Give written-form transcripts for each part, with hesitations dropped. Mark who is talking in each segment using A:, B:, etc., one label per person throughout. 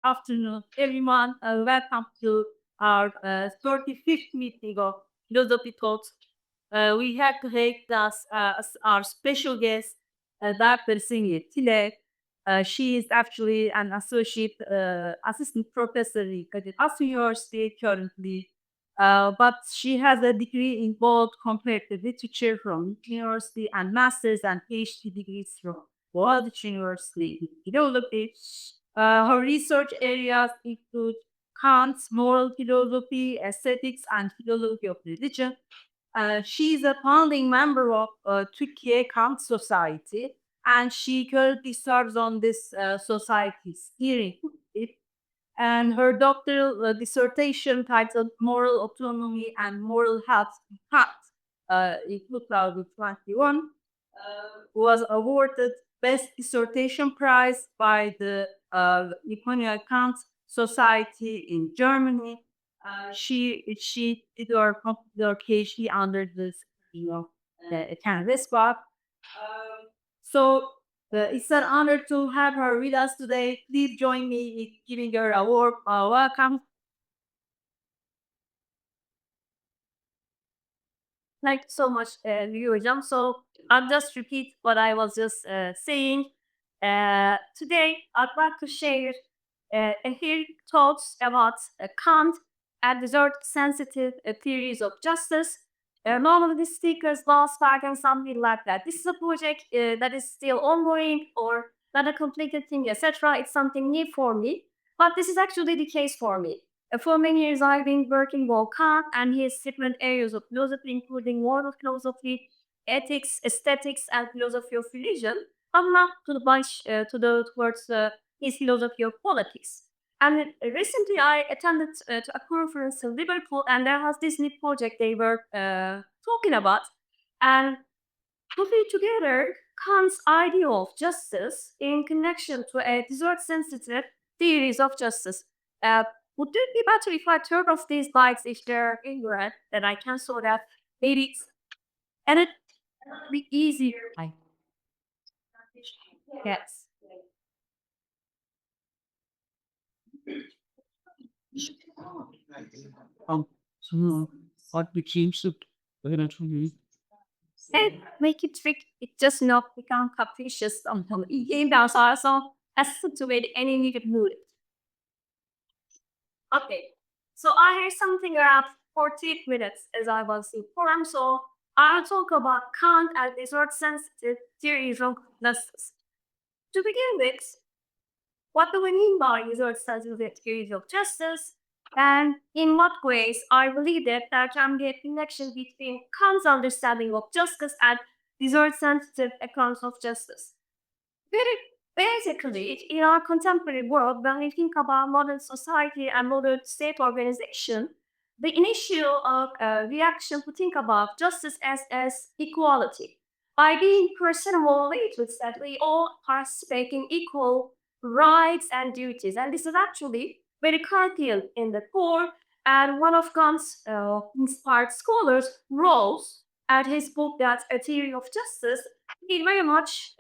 A: afternoon, everyone. Welcome to our 35th meeting of Philosophy Talks. We have to take us as our special guest, Dr. Seniye Tilev. She is actually an associate assistant professor at Us University currently, but she has a degree in both comparative literature from university and master's and PhD degrees from Boğaziçi University in philosophy. Her research areas include Kant's moral philosophy, aesthetics, and philosophy of religion. She is a founding member of Turkey Kant Society, and she currently serves on this society's steering committee. And her doctoral dissertation titled Moral Autonomy and Moral Health in Kant in 2021 was awarded Best Dissertation Prize by the Nippon Kant Society in Germany. She did her PhD under this, the Canvas Box. So it's an honor to have her with us today. Please join me in giving her a warm welcome. Thank you so much, Hocam. So I'll just repeat what I was just saying. Today, I'd like to share a few thoughts about Kant and result-sensitive theories of justice. Normally, the speakers last back and something like that. This is a project that is still ongoing or not a completed thing, etc. It's something new for me, but this is actually the case for me. For many years, I've been working with Kant and his different areas of philosophy, including moral philosophy, ethics, aesthetics, and philosophy of religion. I'm not to the bunch towards his philosophy of politics. And recently, I attended to a conference in Liverpool, and there was this new project they were talking about, and putting together Kant's idea of justice in connection to a desert-sensitive theories of justice. Uh, would it be better if I turn off these lights if they're ignorant, then I can so that maybe and it would be easier. Yes.
B: What became so eventually
A: And make it trick, it just not become capricious until it came down so as to with any needed mood. Okay. So I heard something around 40 minutes as I was informed, so I'll talk about Kant and resort sensitive theories of justice. To begin with, what do we mean by resort sensitive theories of justice? And in what ways I believe that there can be a connection between Kant's understanding of justice and resort sensitive accounts of justice. Very basically, in our contemporary world, when we think about modern society and modern state organization, the initial reaction to think about justice as equality. By being personal related, that we all participate in equal rights and duties. And this is actually very Kantian in the core. And one of Kant's inspired scholars, Rawls, at his book that A Theory of Justice, he very much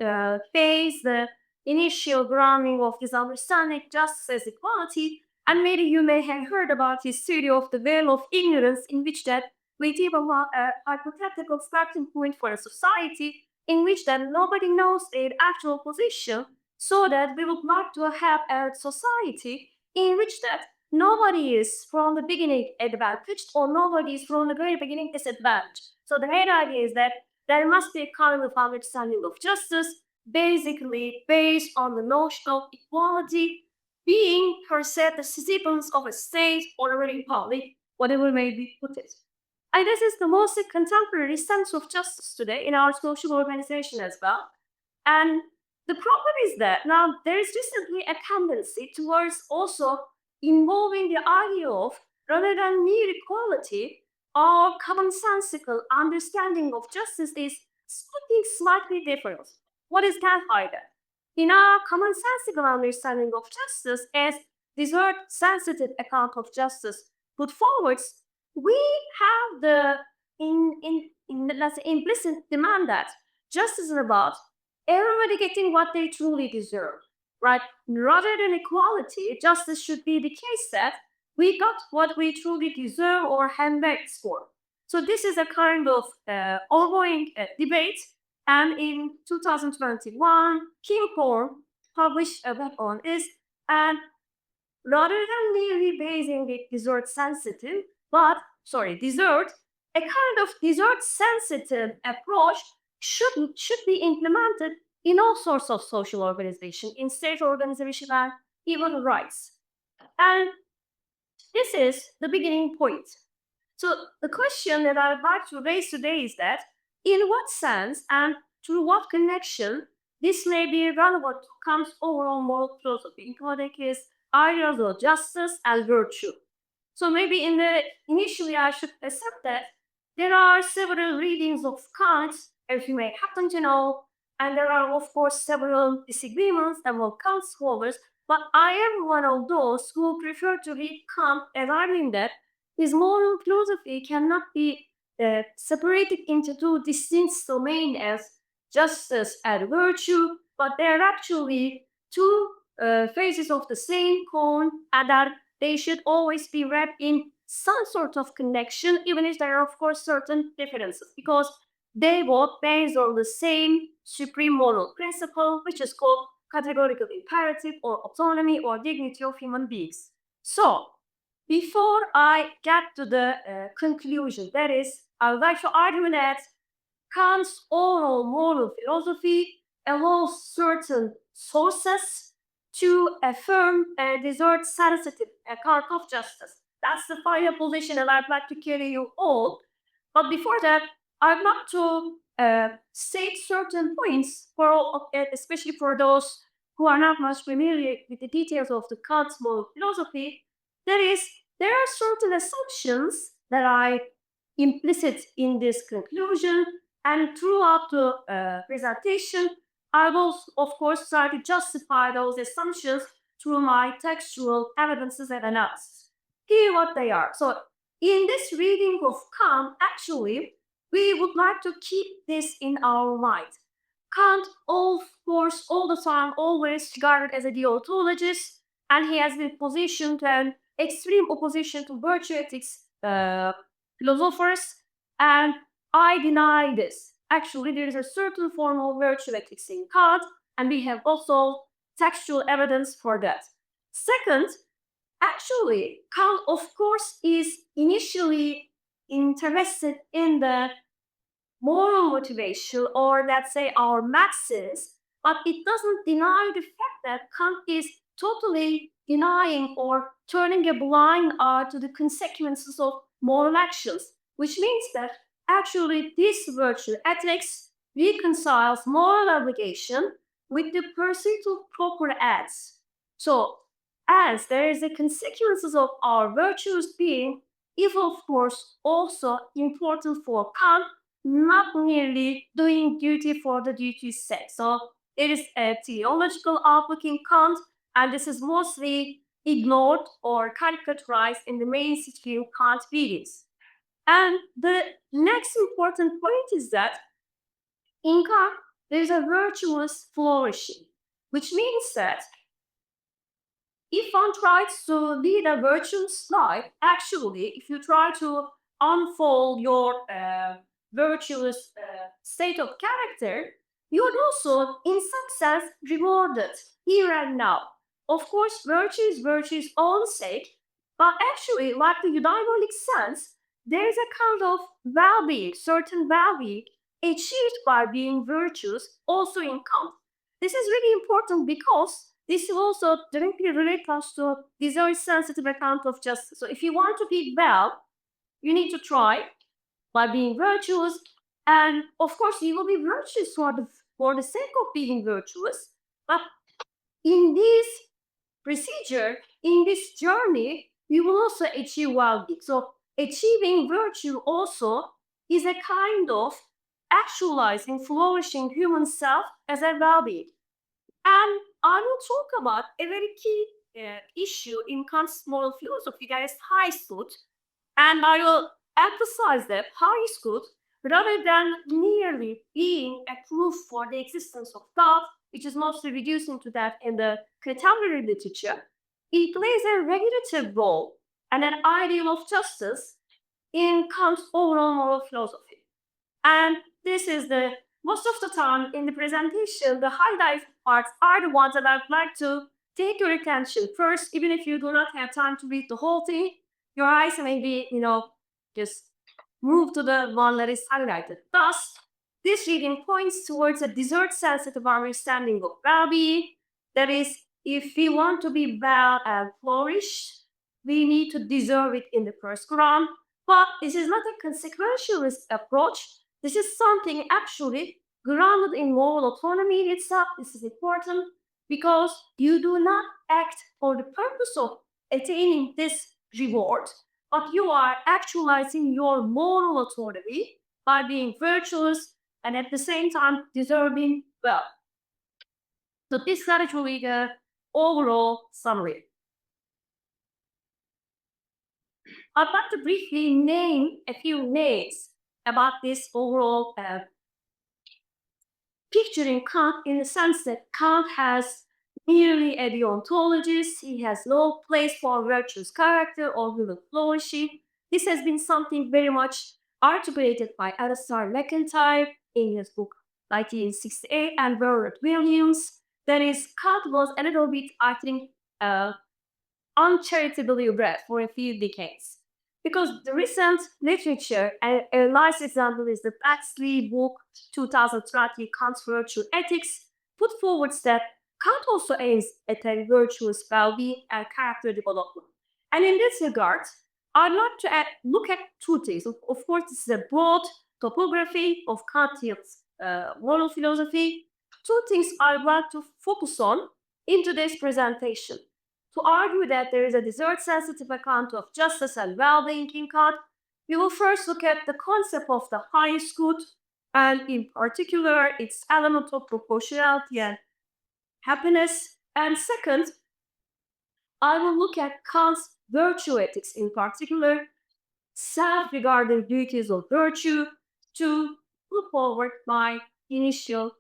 A: faced the initial grounding of his understanding justice as equality, and maybe you may have heard about his theory of the veil of ignorance, in which that we give a hypothetical starting point for a society in which that nobody knows their actual position, so that we would like to have a society in which that nobody is from the beginning advantaged or nobody is from the very beginning disadvantaged. So the main idea is that there must be a kind of understanding of justice, basically based on the notion of equality being per se the sequence of a state or a republic, whatever may be put it. And this is the most contemporary sense of justice today in our social organization as well. And the problem is that now there is recently a tendency towards also involving the idea of rather than mere equality, our commonsensical understanding of justice is something slightly different. What is that idea? In our commonsensical understanding of justice as desert sensitive account of justice put forwards, we have the let's say, implicit demand that justice is about everybody getting what they truly deserve. right? Rather than equality, justice should be the case that we got what we truly deserve or have begged for. So this is a kind of ongoing debate. And in 2021, Kinghorn published a book on this. And rather than merely basing it desert sensitive, desert, a kind of desert sensitive approach should be implemented in all sorts of social organization, in state organization and even rights. And this is the beginning point. So the question that I would like to raise today is that in what sense and through what connection this may be relevant to Kant's overall moral philosophy, including his ideas of justice and virtue. So maybe initially I should accept that there are several readings of Kant, as you may happen to know, and there are of course several disagreements among Kant scholars, but I am one of those who prefer to read Kant as arguing that his moral philosophy cannot be separated into two distinct domains as justice and virtue, but they're actually two faces of the same coin, and that they should always be wrapped in some sort of connection, even if there are, of course, certain differences, because they both based on the same supreme moral principle, which is called categorical imperative or autonomy or dignity of human beings. So, before I get to the conclusion, that is, I would like to argue that Kant's overall moral philosophy allows certain sources to affirm a desert sensitive account of justice. That's the final position, and I'd like to carry you all. But before that, I'd like to state certain points for especially for those who are not much familiar with the details of the Kant's moral philosophy. That is, there are certain assumptions that are implicit in this conclusion, and throughout the presentation, I will, of course, try to justify those assumptions through my textual evidences and analysis. Here what they are. So in this reading of Kant, actually, we would like to keep this in our mind. Kant, of course, all the time, always regarded as a deontologist, and he has been positioned an extreme opposition to virtue ethics philosophers, and I deny this. Actually, there is a certain form of virtue ethics in Kant, and we have also textual evidence for that. Second, actually, Kant, of course, is initially interested in the moral motivation, or let's say our maxims, but it doesn't deny the fact that Kant is totally denying or turning a blind eye to the consequences of moral actions, which means that actually this virtue ethics reconciles moral obligation with the pursuit of proper ends. So, as there is the consequences of our virtues being, is of course also important for Kant, not merely doing duty for the duty's sake. So it is a theological outlook in Kant, and this is mostly ignored or caricaturized in the mainstream Kant readings. And the next important point is that in Kant, there is a virtuous flourishing, which means that if one tries to lead a virtuous life, actually, if you try to unfold your virtuous state of character, you would also, in some sense, rewarded here and now. Of course, virtue is own sake, but actually, like the eudaimonic sense, there is a kind of well-being, certain well-being achieved by being virtuous also in Kant. This is really important because this will also directly relate us to this very sensitive account of justice. So if you want to be well, you need to try by being virtuous, and of course you will be virtuous for the sake of being virtuous. But in this procedure, in this journey, you will also achieve well-being. So achieving virtue also is a kind of actualizing, flourishing human self as a well-being. And I will talk about a very key issue in Kant's moral philosophy, that is Highscoot, and I will emphasize that Highscoot, rather than merely being a proof for the existence of God, which is mostly reduced into that in the contemporary literature, it plays a regulative role and an ideal of justice in Kant's overall moral philosophy. And this is the most of the time in the presentation, the highlight parts are the ones that I'd like to take your attention first, even if you do not have time to read the whole thing. Your eyes may be, just move to the one that is highlighted. Thus, this reading points towards a desert-sensitive understanding of well-being. That is, if we want to be well and flourish, we need to deserve it in the first Quran. But this is not a consequentialist approach. This is something actually grounded in moral autonomy itself. This is important because you do not act for the purpose of attaining this reward, but you are actualizing your moral autonomy by being virtuous and at the same time deserving well. So this is actually the overall summary. I'd like to briefly name a few names about this overall picture in Kant, in the sense that Kant has merely a deontologist, he has no place for virtuous character or human flourishing. This has been something very much articulated by Alistair MacIntyre in his book 1968 and Bernard Williams. That is, Kant was a little bit, I think, uncharitably read for a few decades. Because the recent literature, and a nice example is the Baxley book 2020 Kant's Virtue Ethics, put forward that Kant also aims at a virtuous well-being and character development. And in this regard, I'd like to look at two things. Of course, this is a broad topography of Kantian's moral philosophy. Two things I'd like to focus on in today's presentation. To argue that there is a desert-sensitive account of justice and well-being in Kant, we will first look at the concept of the highest good, and in particular, its element of proportionality and happiness. And second, I will look at Kant's virtue ethics, in particular, self-regarding duties of virtue, to put forward my initial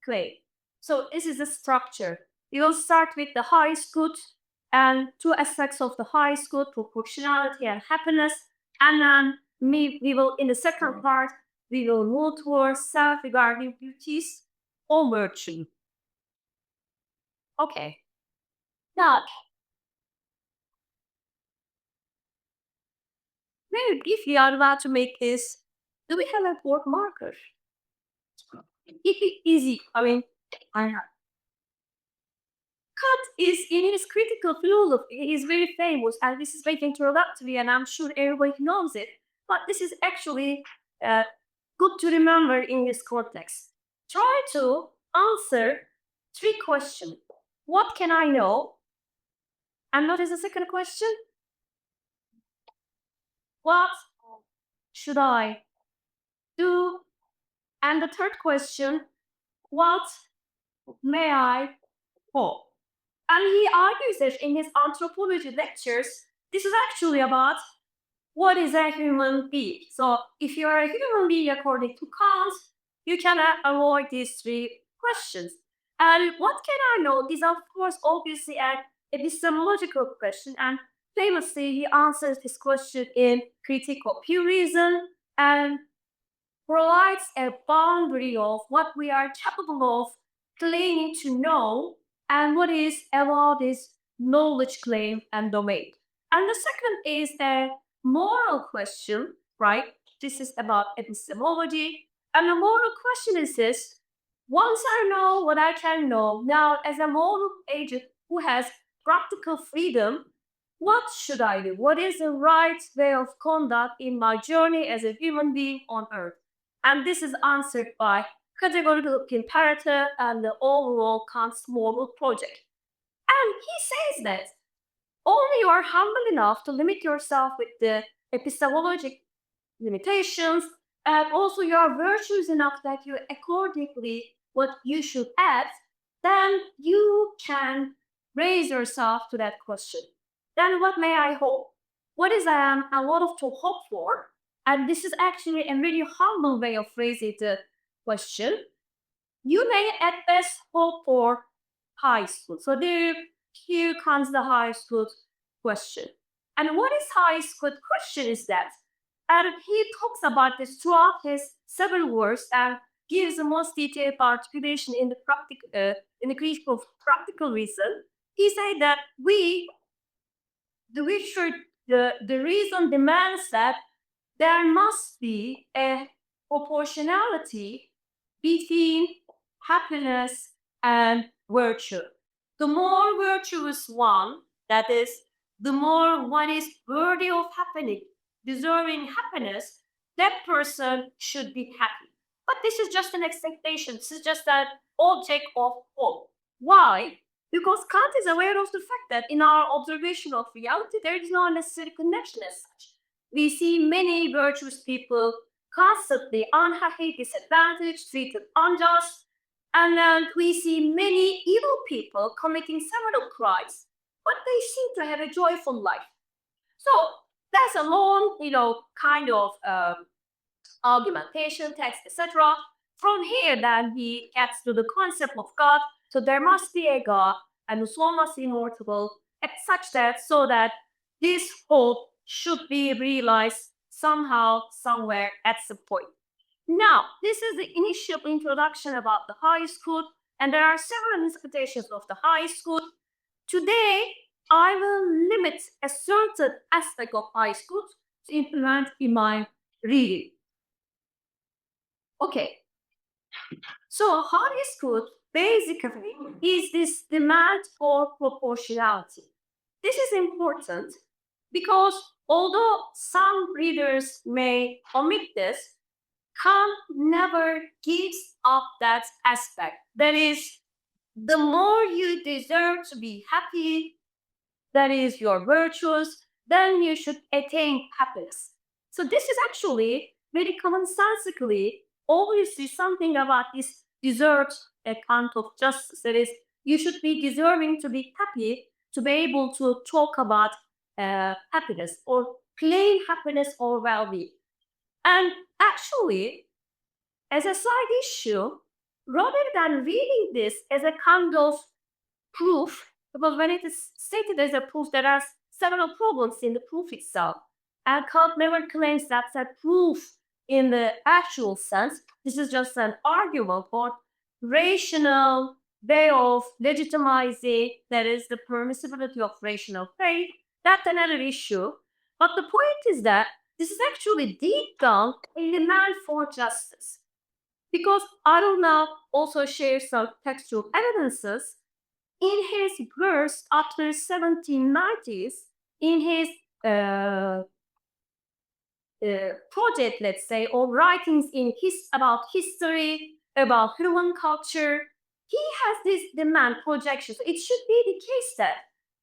A: claim. So this is the structure. We will start with the highest good, and two aspects of the highest good, proportionality and happiness. And then we will, in the second part, we will move towards self-regarding duties or virtue. Okay. Now, very briefly, I'm about to make this. Do we have a board marker? It easy. I mean, I have. Kant is, in his critical philosophy, he is very famous, and this is very introductory, and I'm sure everybody knows it. But this is actually good to remember in this context. Try to answer three questions. What can I know? And what is the second question? What should I do? And the third question, what may I hope? And he argues that in his anthropology lectures, this is actually about what is a human being. So if you are a human being according to Kant, you cannot avoid these three questions. And what can I know is, of course, obviously an epistemological question. And famously, he answers this question in Critique of Pure Reason and provides a boundary of what we are capable of claiming to know and what is allowed is knowledge claim and domain. And the second is a moral question, right? This is about epistemology. And the moral question is this: once I know what I can know, now as a moral agent who has practical freedom, what should I do? What is the right way of conduct in my journey as a human being on earth? And this is answered by categorical imperative and the overall Kant's moral project. And he says that only you are humble enough to limit yourself with the epistemologic limitations, and also you are virtuous enough that you accordingly what you should add, then you can raise yourself to that question. Then what may I hope? What is a lot of to hope for? And this is actually a very humble way of phrasing the question. you may at best hope for high school. So here comes the high school question. And what is high school question is that? And he talks about this throughout his several works and gives the most detailed articulation in the critique of practical reason. He said that the reason demands that there must be a proportionality between happiness and virtue. The more virtuous one, that is, the more one is worthy of happening, deserving happiness, that person should be happy. But this is just an expectation. This is just an object of hope. Why? Because Kant is aware of the fact that in our observation of reality, there is no necessary connection as such. We see many virtuous people constantly unhappy, disadvantaged, treated unjust, and then we see many evil people committing several crimes, but they seem to have a joyful life. So that's a long, kind of argumentation, text, etc. From here, then he gets to the concept of God. So there must be a God, and the soul must be immortal, such that so that this hope should be realized somehow, somewhere, at some point. Now, this is the initial introduction about the high school, and there are several interpretations of the high school. Today, I will limit a certain aspect of high school to implement in my reading. Okay, so high school basically is this demand for proportionality. This is important because although some readers may omit this, Kant never gives up that aspect. That is, the more you deserve to be happy, that is, you're virtuous, then you should attain happiness. So this is actually very commonsensically obviously something about this deserved account of justice. That is, you should be deserving to be happy to be able to talk about happiness or claim happiness or well-being. And actually, as a side issue, rather than reading this as a kind of proof, because when it is stated as a proof, there are several problems in the proof itself. And Kant never claims that's a proof in the actual sense. This is just an argument for rational way of legitimizing, that is, the permissibility of rational faith. That's another issue. But the point is that this is actually deep down a demand for justice. Because Arul now also shares some textual evidences in his verse after 1790s, in his project, let's say, or writings about history, about human culture, he has this demand projection. So it should be the case that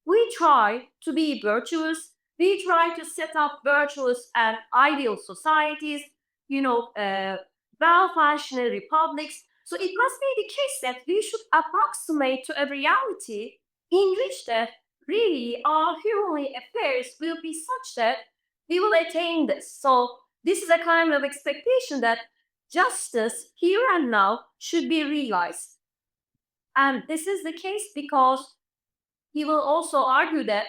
A: we try to be virtuous, we try to set up virtuous and ideal societies, well-functioning republics. So it must be the case that we should approximate to a reality in which that really our human affairs will be such that we will attain this. So this is a kind of expectation that justice here and now should be realized. And this is the case because he will also argue that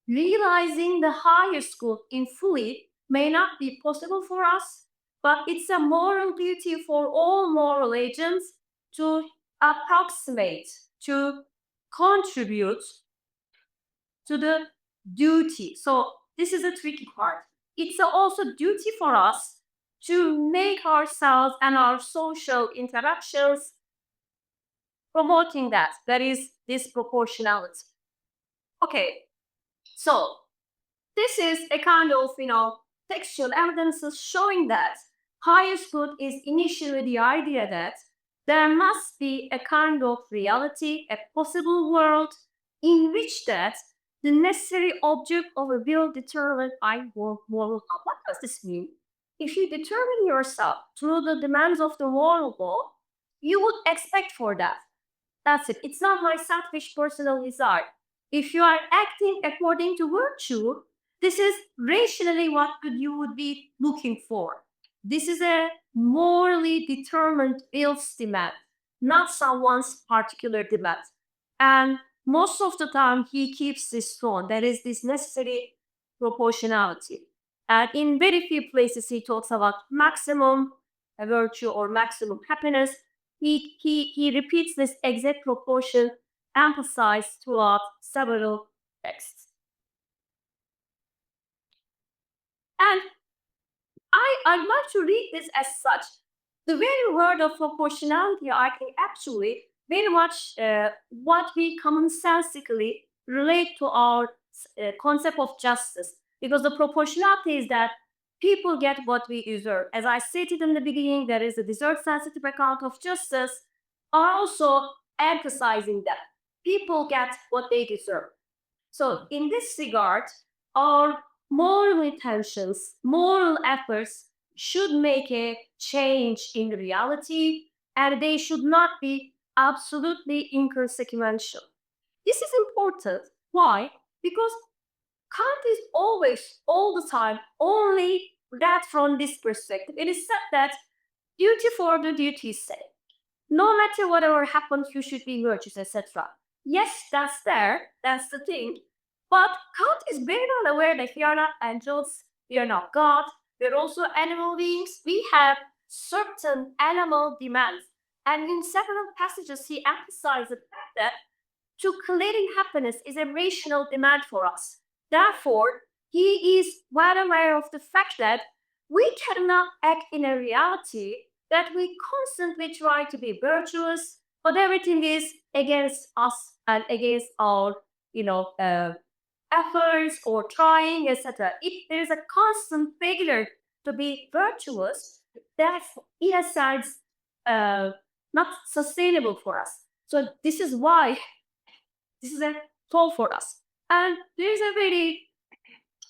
A: realizing the higher good in fully may not be possible for us, but it's a moral duty for all moral agents to approximate, to contribute to the duty. So this is a tricky part. It's also duty for us to make ourselves and our social interactions promoting that. That is this proportionality. Okay, so this is a kind of, textual evidences showing that highest good is initially the idea that there must be a kind of reality, a possible world in which that the necessary object of a will determine moral law. What does this mean? If you determine yourself through the demands of the moral law, you would expect for that. That's it. It's not my selfish personal desire. If you are acting according to virtue, this is rationally what you would be looking for. This is a morally determined will's demand. not someone's particular demand. And most of the time, he keeps this tone. There is this necessary proportionality. And in very few places, he talks about maximum virtue or maximum happiness. He repeats this exact proportion emphasized throughout several texts. And I'd like to read this as such. The very word of proportionality, I think, actually very much what we commonsensically relate to our concept of justice. Because the proportionality is that people get what we deserve. As I stated in the beginning, there is a deserve-sensitive account of justice, are also emphasizing that people get what they deserve. So, in this regard, our moral intentions, moral efforts should make a change in reality and they should not be absolutely inconsequential. This is important. Why? Because Kant is always, all the time, only that from this perspective. It is said that duty for the duty's sake. No matter whatever happens, you should be virtuous, etc. Yes, that's there. That's the thing. But Kant is very well aware that we are not angels, we are not God, we're also animal beings. We have certain animal demands. And in several passages, he emphasizes the fact that to creating happiness is a rational demand for us. Therefore, he is well aware of the fact that we cannot act in a reality that we constantly try to be virtuous, but everything is against us and against our, efforts or trying, etc. If there is a constant failure to be virtuous, that's in a sense not sustainable for us. So this is why this is a toll for us. And there's a very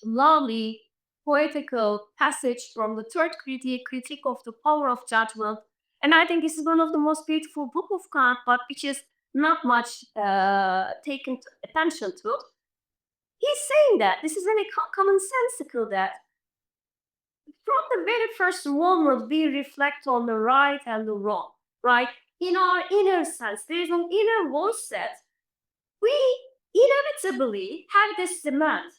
A: lovely poetical passage from the third critique of the power of judgment. And I think this is one of the most beautiful book of Kant, but which is not much taken attention to. He's saying that this is very commonsensical that from the very first moment we reflect on the right and the wrong, right? In our inner sense, there is an inner voice that we inevitably have this demand.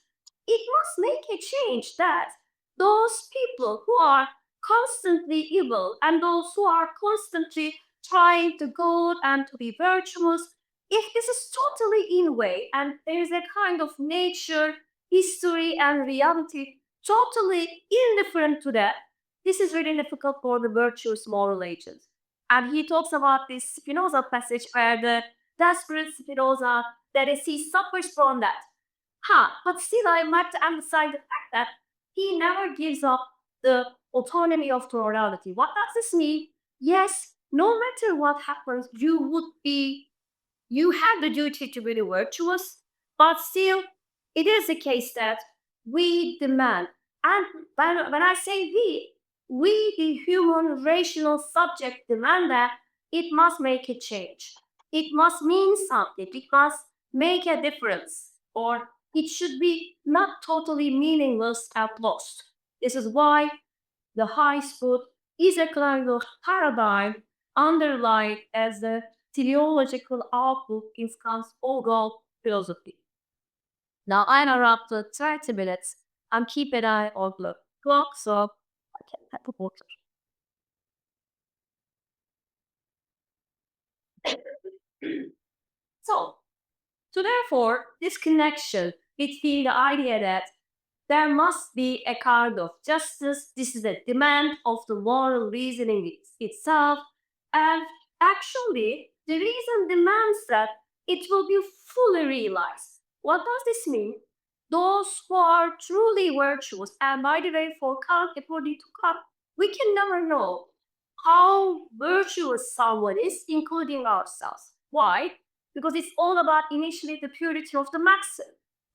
A: It must make a change that those people who are constantly evil and those who are constantly trying to good and to be virtuous, if this is totally in way and there is a kind of nature, history, and reality totally indifferent to that, this is really difficult for the virtuous moral agents. And he talks about this Spinoza passage where the desperate Spinoza, that is, he suffers from that. But still, I might emphasize the fact that he never gives up the autonomy of plurality. What does this mean? Yes, no matter what happens, you have the duty to be virtuous, but still, it is the case that we demand, and when I say we, the human rational subject, demand that it must make a change. It must mean something. It must make a difference, or it should be not totally meaningless and lost. This is why the high spot is a kind of paradigm underlined as the teleological outlook in Kant's overall philosophy. Now I'm around the 30 minutes. I'm keeping an eye on the clock, so I can have a water. So, therefore, this connection between the idea that there must be a kind of justice, this is a demand of the moral reasoning itself, and actually, the reason demands that it will be fully realized. What does this mean? Those who are truly virtuous, and by the way, for Kant, according to Kant, we can never know how virtuous someone is, including ourselves. Why? Because it's all about initially the purity of the maxim.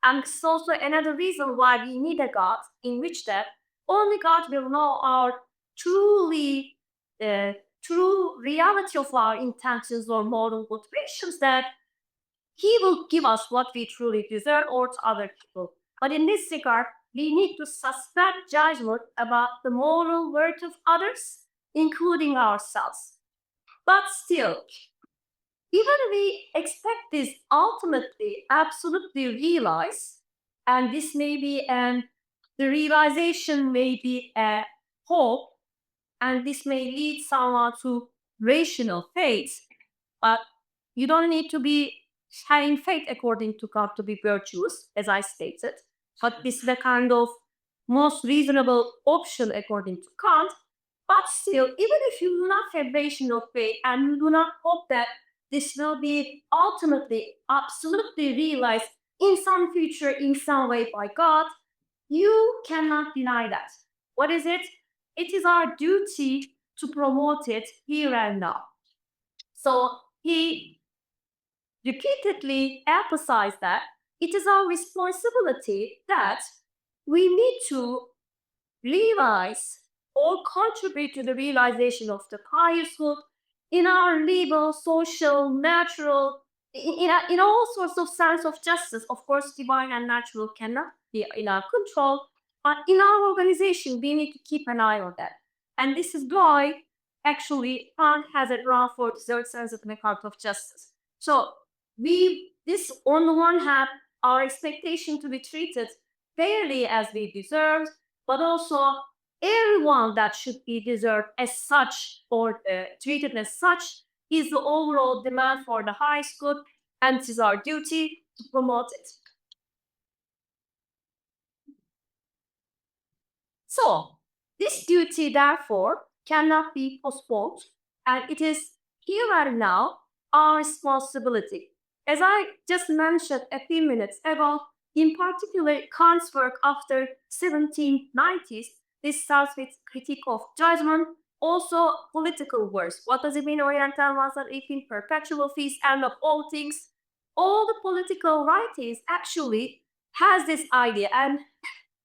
A: And it's also another reason why we need a God, in which that only God will know our truly true reality of our intentions or moral motivations, that he will give us what we truly deserve or to other people. But in this regard, we need to suspend judgment about the moral worth of others, including ourselves. But still, even we expect this ultimately, absolutely realize, and this may be the realization may be a hope, and this may lead someone to rational faith, but you don't need to be having faith according to Kant to be virtuous, as I stated. But this is the kind of most reasonable option according to Kant. But still, even if you do not have rational faith and you do not hope that this will be ultimately, absolutely realized in some future, in some way by God, you cannot deny that. What is it? It is our duty to promote it here and now. So he repeatedly emphasized that it is our responsibility that we need to realize or contribute to the realization of the highest good in our legal, social, natural, in all sorts of sense of justice. Of course, divine and natural cannot be in our control, but in our organization, we need to keep an eye on that. And this is why, actually, Kant has a drawn for the third sense of the heart of justice. So this on the one hand, our expectation to be treated fairly as we deserve, but also everyone that should be deserved as such or treated as such is the overall demand for the highest good, and it is our duty to promote it. So, this duty, therefore, cannot be postponed, and it is here and now our responsibility. As I just mentioned a few minutes ago, in particular, Kant's work after 1790s, this starts with critique of judgment, also political works. What does it mean, Oriental ones are eating perpetual feast, end of all things? All the political writings actually has this idea, and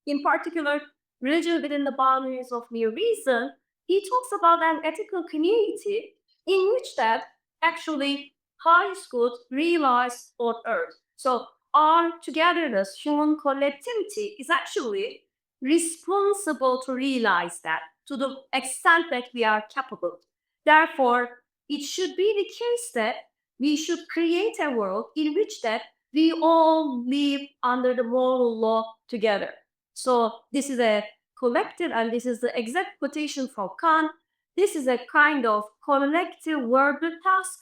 A: in particular, religion within the boundaries of mere reason, he talks about an ethical community in which that actually highest good realized on earth. So our togetherness, human collectivity, is actually responsible to realize that to the extent that we are capable. Therefore, it should be the case that we should create a world in which that we all live under the moral law together. So this is a collective, and this is the exact quotation from Kant. This is a kind of collective verbal task,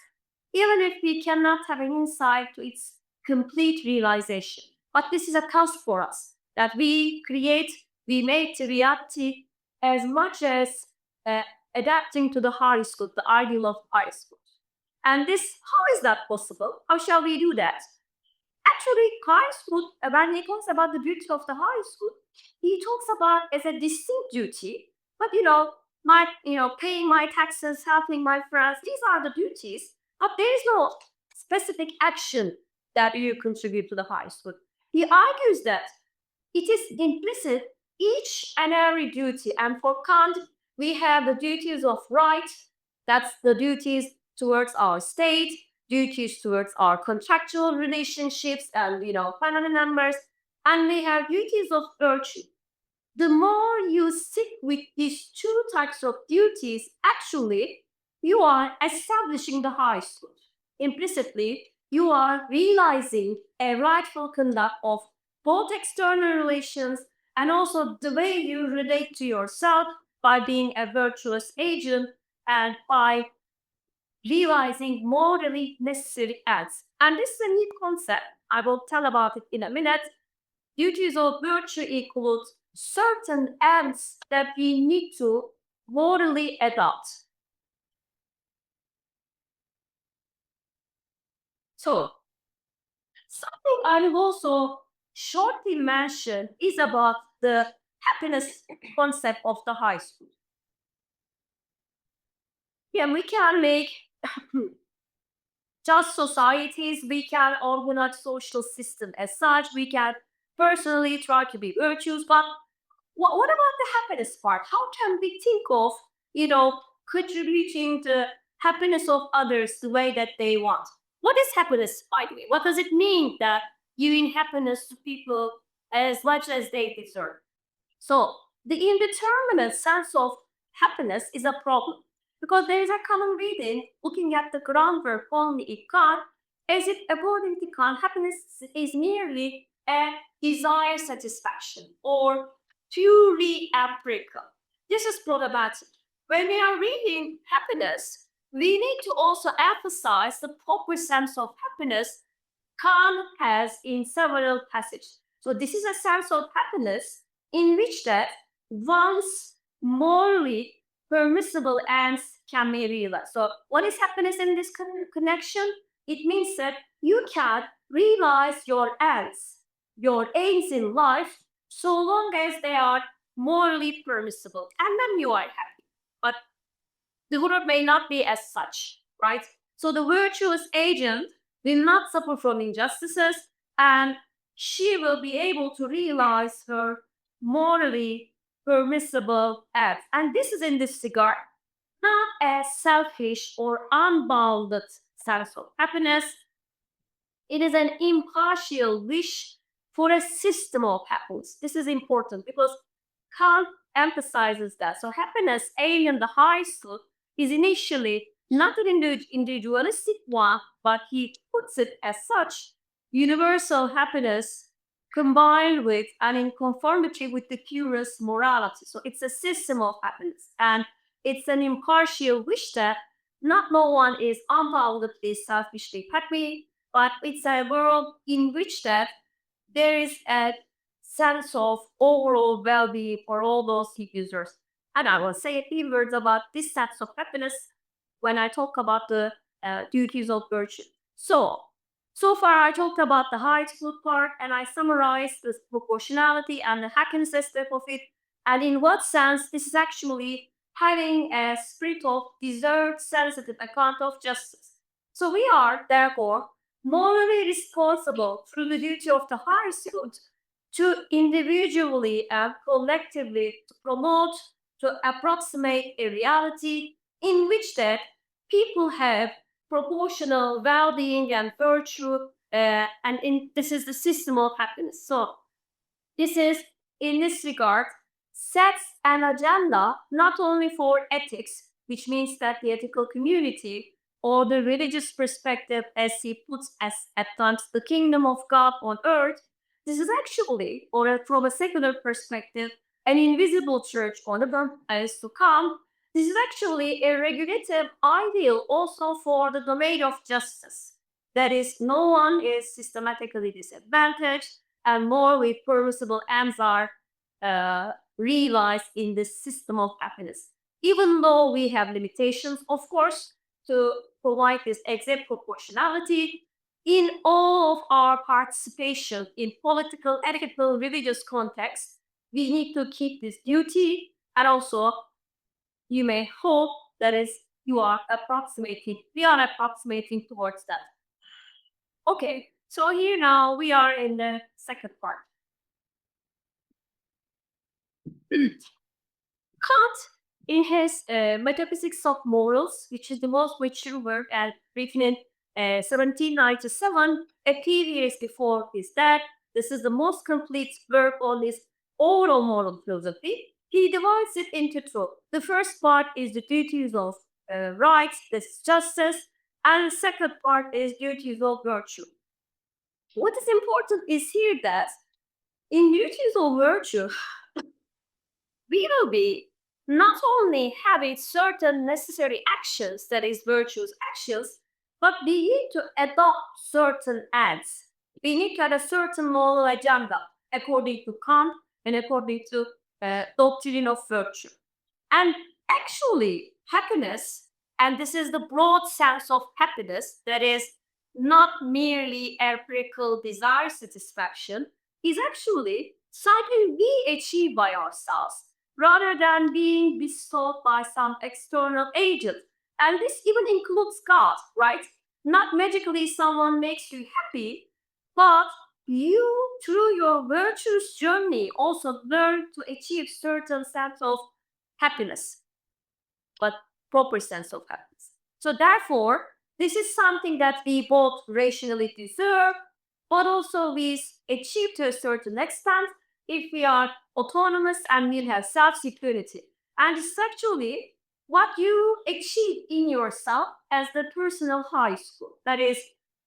A: even if we cannot have an insight to its complete realization. But this is a task for us that we create, we make the reality as much as adapting to the highest good, the ideal of highest good. And this, how is that possible? How shall we do that? Actually, highest good, when he talks about the duty of the highest good, he talks about as a distinct duty. But paying my taxes, helping my friends, these are the duties. But there is no specific action that you contribute to the highest good. He argues that it is implicit each and every duty. And for Kant, we have the duties of right, that's the duties towards our state, duties towards our contractual relationships and family members, and we have duties of virtue. The more you stick with these two types of duties, actually, you are establishing the highest good. Implicitly, you are realizing a rightful conduct of both external relations and also the way you relate to yourself by being a virtuous agent and by realizing morally necessary ends. And this is a new concept. I will tell about it in a minute. Duties of virtue include certain ends that we need to morally adopt. So, something I will also shortly mention is about the happiness concept of the high school. Yeah, we can make just societies, we can organize social system as such, we can personally try to be virtuous, but what about the happiness part? How can we think of, contributing to happiness of others the way that they want? What is happiness, by the way? What does it mean that giving happiness to people as much as they deserve? So the indeterminate sense of happiness is a problem Because there is a common reading looking at the groundwork only in Kant, as if according to Kant, happiness is merely a desire satisfaction or purely empirical. This is problematic. When we are reading happiness, we need to also emphasize the proper sense of happiness Kant has in several passages. So this is a sense of happiness in which that one's morally permissible ends can be realized. So what is happiness in this connection? It means that you can realize your aims in life, so long as they are morally permissible, and then you are happy. But the world may not be as such, right? So the virtuous agent will not suffer from injustices, and she will be able to realize her morally permissible acts. And this is in this regard not a selfish or unbounded sense of happiness. It is an impartial wish for a system of happiness. This is important because Kant emphasizes that. So happiness, alien the highest good, is initially not an individualistic one, but he puts it as such, universal happiness combined with and in conformity with the curious morality. So it's a system of happiness, and it's an impartial wish that not no one is unboundedly selfishly happy, but it's a world in which that there is a sense of overall well-being for all those users. And I will say a few words about this sense of happiness when I talk about the duties of virtue. So far I talked about the high school part, and I summarized the proportionality and the happiness aspect of it, and in what sense this is actually having a spirit of deserved sensitive account of justice. So we are, therefore, morally responsible through the duty of the highest good to individually and collectively to promote, to approximate a reality in which that people have proportional well-being and virtue, this is the system of happiness. So this is, in this regard, sets an agenda not only for ethics, which means that the ethical community or the religious perspective, as he puts as at times the kingdom of God on earth, this is actually, or from a secular perspective, an invisible church on the earth is to come. This is actually a regulative ideal also for the domain of justice. That is, no one is systematically disadvantaged, and more with permissible ends are realized in the system of happiness. Even though we have limitations, of course, to provide this exact proportionality, in all of our participation in political, ethical, religious context, we need to keep this duty, and also you may hope that is we are approximating towards that. Okay, so here now we are in the second part. Kant, in his Metaphysics of Morals, which is the most mature work and written in 1797, a few years before his death, this is the most complete work on this oral moral philosophy. He divides it into two. The first part is the duties of rights, this is justice, and the second part is duties of virtue. What is important is here that in duties of virtue, we will be not only having certain necessary actions, that is, virtuous actions, but we need to adopt certain ends. We need to have a certain moral agenda according to Kant and according to doctrine of virtue. And actually, happiness, and this is the broad sense of happiness, that is not merely empirical desire satisfaction, is actually something we achieve by ourselves rather than being bestowed by some external agent. And this even includes God, right? Not magically someone makes you happy, but you, through your virtuous journey, also learn to achieve certain sense of happiness, but proper sense of happiness. So therefore, this is something that we both rationally deserve, but also we achieve to a certain extent if we are autonomous and will have self-security. And it's actually what you achieve in yourself as the personal high school. That is,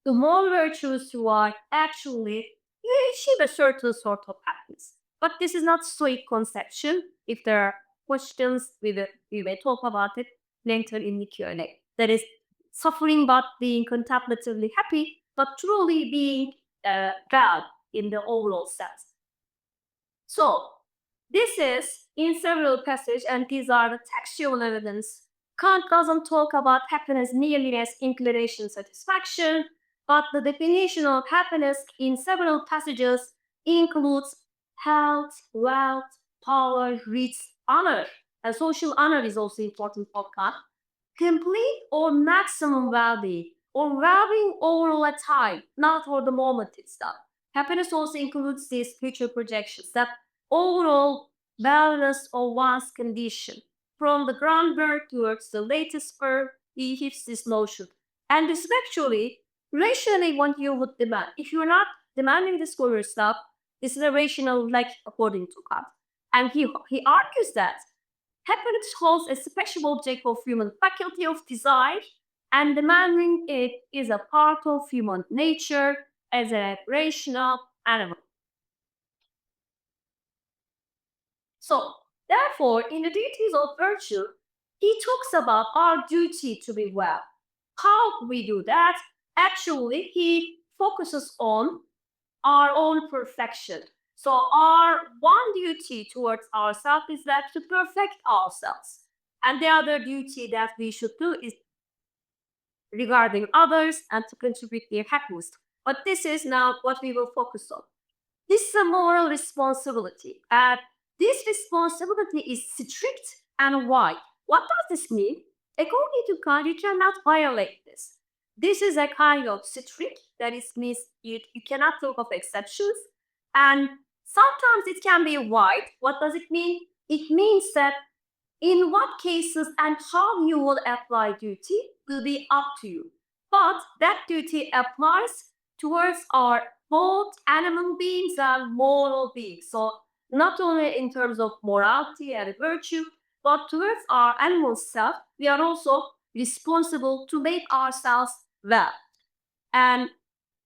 A: the more virtuous you are, actually, you achieve a certain sort of happiness. But this is not stoic conception. If there are questions, we may talk about it later in the Q&A. That is, suffering but being contemplatively happy, but truly being proud in the overall sense. So, this is in several passages, and these are the textual evidence. Kant doesn't talk about happiness nearly as inclination satisfaction, but the definition of happiness in several passages includes health, wealth, power, rich, honor. And social honor is also important for Kant. Complete or maximum well-being, or well-being overall at time, not for the moment itself. Happiness also includes these future projections, that overall wellness of one's condition. From the groundwork towards the latest spur, he hits this notion. And this is actually rationally what you would demand. If you're not demanding this for yourself, this is a rational like according to Kant. And he argues that happiness holds a special object of human faculty of desire, and demanding it is a part of human nature as a rational animal. So, therefore, in the duties of virtue, he talks about our duty to be well. How we do that? Actually, he focuses on our own perfection. So, our one duty towards ourselves is that to perfect ourselves. And the other duty that we should do is regarding others and to contribute their happiness. But this is now what we will focus on. This is a moral responsibility, and this responsibility is strict and wide. What does this mean? According to Kant, you cannot violate this. This is a kind of strict, that is means you cannot talk of exceptions, and sometimes it can be wide. What does it mean? It means that in what cases and how you will apply duty will be up to you. But that duty applies towards our both animal beings and moral beings. So not only in terms of morality and virtue, but towards our animal self, we are also responsible to make ourselves well. And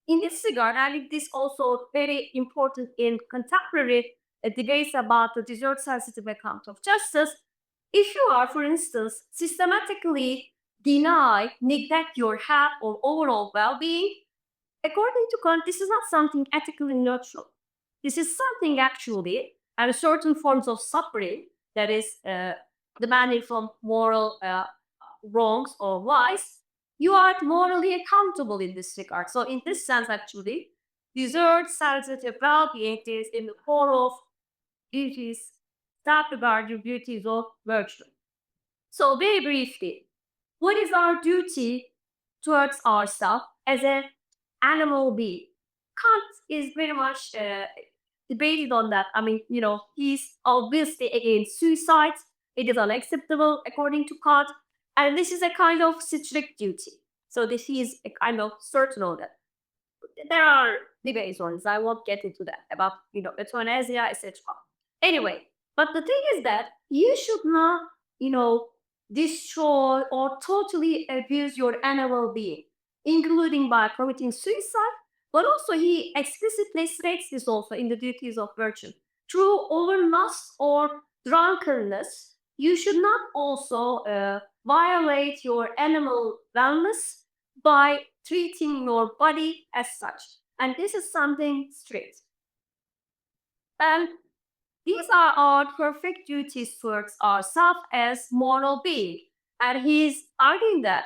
A: in this regard, I think this also very important in contemporary debates about the desert sensitive account of justice. If you are, for instance, systematically deny, neglect your health or overall well-being, according to Kant, this is not something ethically neutral. This is something actually, and certain forms of suffering that is demanding from moral wrongs or vice, you are morally accountable in this regard. So, in this sense, actually, desert sensitive well-being is in the core of duties that regard your duties of virtue. So, very briefly, what is our duty towards ourselves as an animal being? Kant is very much debated on that. I mean, he's obviously against suicide. It is unacceptable according to Kant. And this is a kind of strict duty. So this is a kind of certain on that. There are debates on this. I won't get into that about, euthanasia, etc. Anyway, but the thing is that you should not, destroy or totally abuse your animal being, including by committing suicide. But also, he explicitly states this also in the duties of virtue. Through overlust or drunkenness, you should not also violate your animal wellness by treating your body as such. And this is something strict. And these are our perfect duties towards ourselves as moral being. And he's arguing that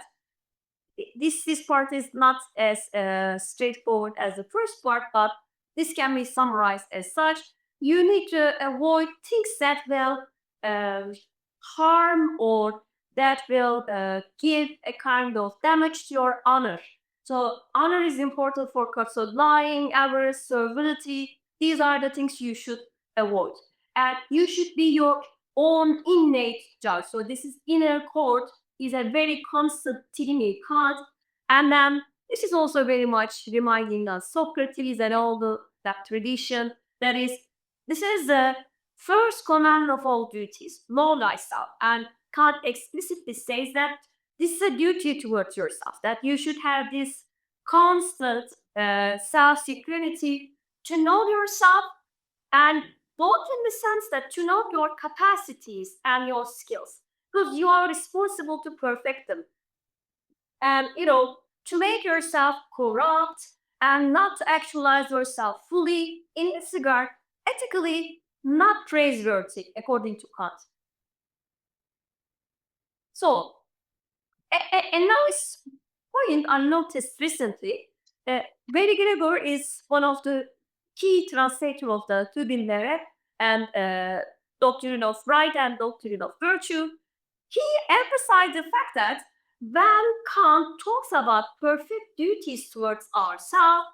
A: this part is not as straightforward as the first part, but this can be summarized as such. You need to avoid things that will harm or that will give a kind of damage to your honor. So honor is important for God. So lying, avarice, servility, these are the things you should avoid. And you should be your own innate judge. So this is inner court is a very constant tyranny card. And then this is also very much reminding us Socrates and all that tradition. That is, this is the first command of all duties: know thyself. And Kant explicitly says that this is a duty towards yourself, that you should have this constant self-security to know yourself, and both in the sense that to know your capacities and your skills, because you are responsible to perfect them. And, to make yourself corrupt and not to actualize yourself fully in this regard, ethically not praiseworthy, according to Kant. So, and now it's point I noticed recently. Barry Gregor is one of the key translators of the Tübingen and doctrine of right and doctrine of virtue. He emphasized the fact that when Kant talks about perfect duties towards ourselves,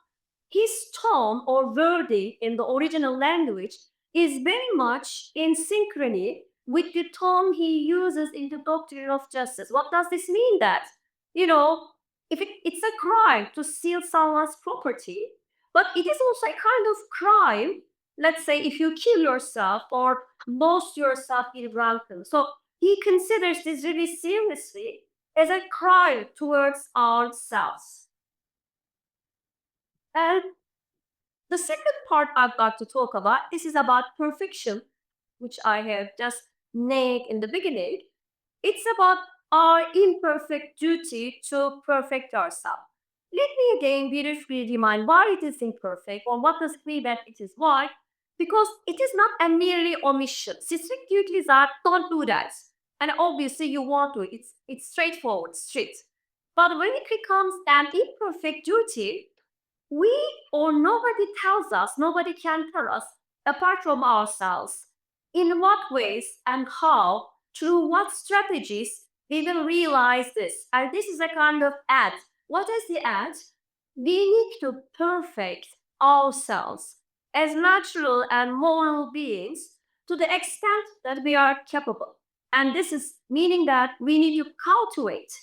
A: his tone or wording in the original language is very much in synchrony with the tone he uses in the doctrine of justice. What does this mean? That, if it's a crime to steal someone's property, but it is also a kind of crime, let's say, if you kill yourself or lose yourself in ransom. So he considers this really seriously as a crime towards ourselves. And the second part I've got to talk about, this is about perfection, which I have just named in the beginning. It's about our imperfect duty to perfect ourselves. Let me again briefly remind why it is imperfect, or what does it mean that it is why. Because it is not a merely omission. Strict duties are don't do that. And obviously you want to. It's straightforward, strict. But when it becomes an imperfect duty, we or nobody tells us, nobody can tell us, apart from ourselves, in what ways and how, through what strategies we will realize this. And this is a kind of ad. What is the ad? We need to perfect ourselves as natural and moral beings to the extent that we are capable. And this is meaning that we need to cultivate,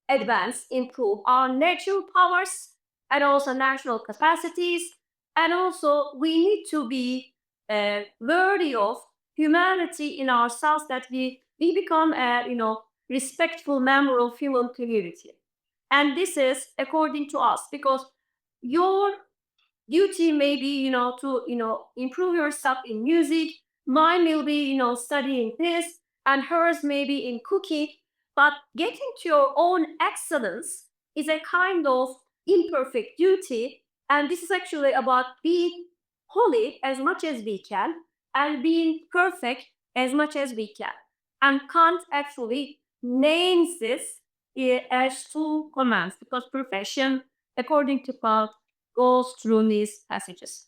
A: advance, improve our natural powers and also national capacities. And also, we need to be worthy of humanity in ourselves, that we become a respectful member of human community. And this is according to us, because your duty may be to improve yourself in music, mine will be studying this, and hers may be in cooking. But getting to your own excellence is a kind of imperfect duty, and this is actually about being holy as much as we can and being perfect as much as we can. And Kant actually names this as two commands, because perfection, according to Kant, goes through these passages.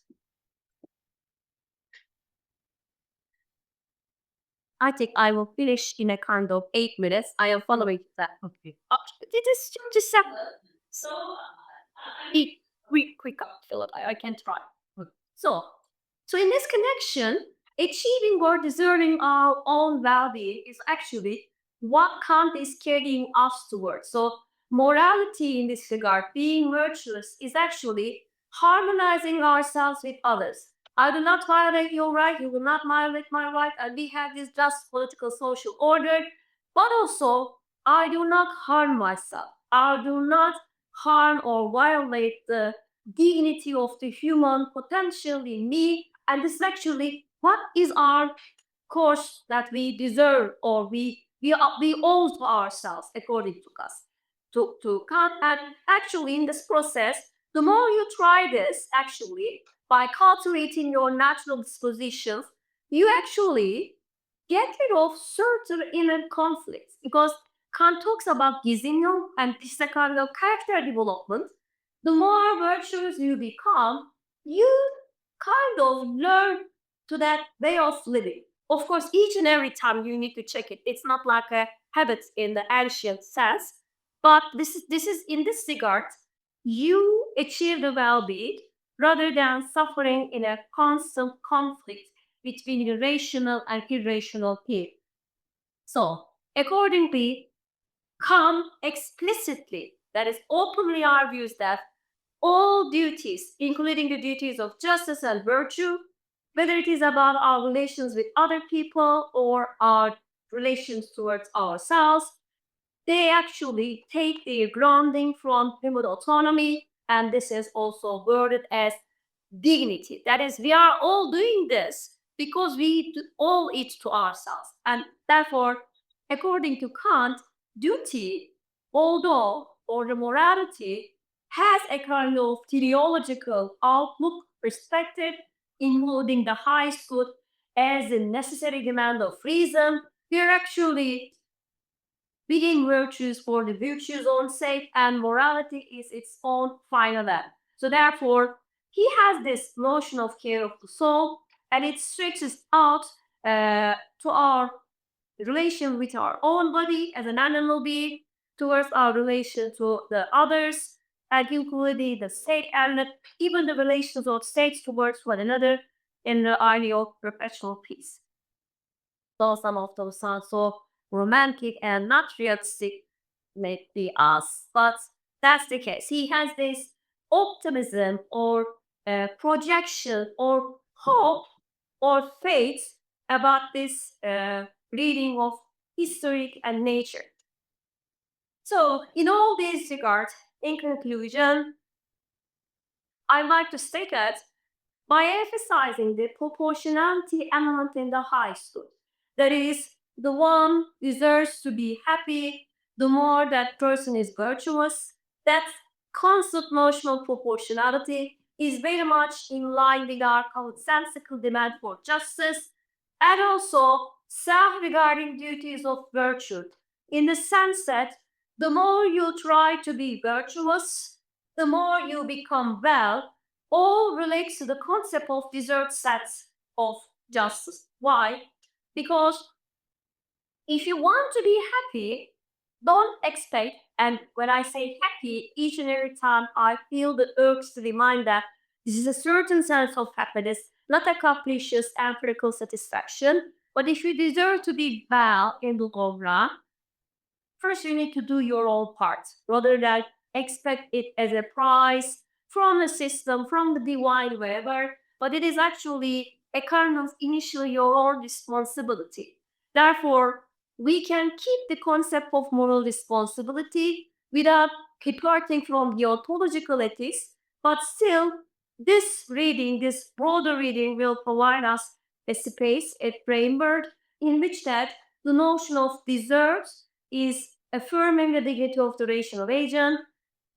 A: I think I will finish in a kind of 8 minutes. I am following that.
B: Okay.
A: It is just seven. So be quick up, Philip. I can try.
B: Okay.
A: So in this connection, achieving or deserving our own well-being is actually what Kant is carrying us towards. So morality in this regard, being virtuous, is actually harmonizing ourselves with others. I do not violate your right, you will not violate my right, and we have this just political social order. But also, I do not harm myself. I do not harm or violate the dignity of the human potential in me. And this is actually what is our course that we deserve, or we owe to ourselves, according to us, to Kant. And actually, in this process, the more you try this, actually, by cultivating your natural dispositions, you actually get rid of certain inner conflicts, because Kant talks about Gesinnung, and this is a kind of character development. The more virtuous you become, you kind of learn to that way of living. Of course, each and every time you need to check it. It's not like a habit in the ancient sense, but this is in this regard, you achieve the well-being rather than suffering in a constant conflict between the rational and irrational peer. So, accordingly, Kant explicitly, that is, openly argues that all duties, including the duties of justice and virtue, whether it is about our relations with other people or our relations towards ourselves, they actually take their grounding from human autonomy, and this is also worded as dignity. That is, we are all doing this because we owe it to ourselves. And therefore, according to Kant, duty, although or the morality, has a kind of teleological outlook perspective, including the highest good as a necessary demand of reason. We are actually being virtues for the virtue's own sake, and morality is its own final end. So therefore, he has this notion of care of the soul, and it stretches out to our relation with our own body as an animal being, towards our relation to the others, and including the state and even the relations of states towards one another in the idea of perpetual peace. So some of those sound so romantic and not realistic, maybe us, but that's the case. He has this optimism or projection or hope or faith about this reading of history and nature. So, in all these regards, in conclusion, I'd like to state that by emphasizing the proportionality element in the high school, that is, the one deserves to be happy, the more that person is virtuous, that constant notional proportionality is very much in line with our commonsensical demand for justice, and also self-regarding duties of virtue, in the sense that the more you try to be virtuous, the more you become well, all relates to the concept of deserved sets of justice. Why? Because if you want to be happy, don't expect, and when I say happy, each and every time I feel the urge to remind that this is a certain sense of happiness, not a capricious empirical satisfaction. But if you deserve to be well in the long run, first you need to do your own part rather than expect it as a prize from the system, from the divine, wherever. But it is actually a kind of initially your own responsibility. Therefore, we can keep the concept of moral responsibility without departing from the ontological ethics, but still, this reading, this broader reading, will provide us a space, a framework in which that the notion of deserves is affirming the dignity of the rational agent,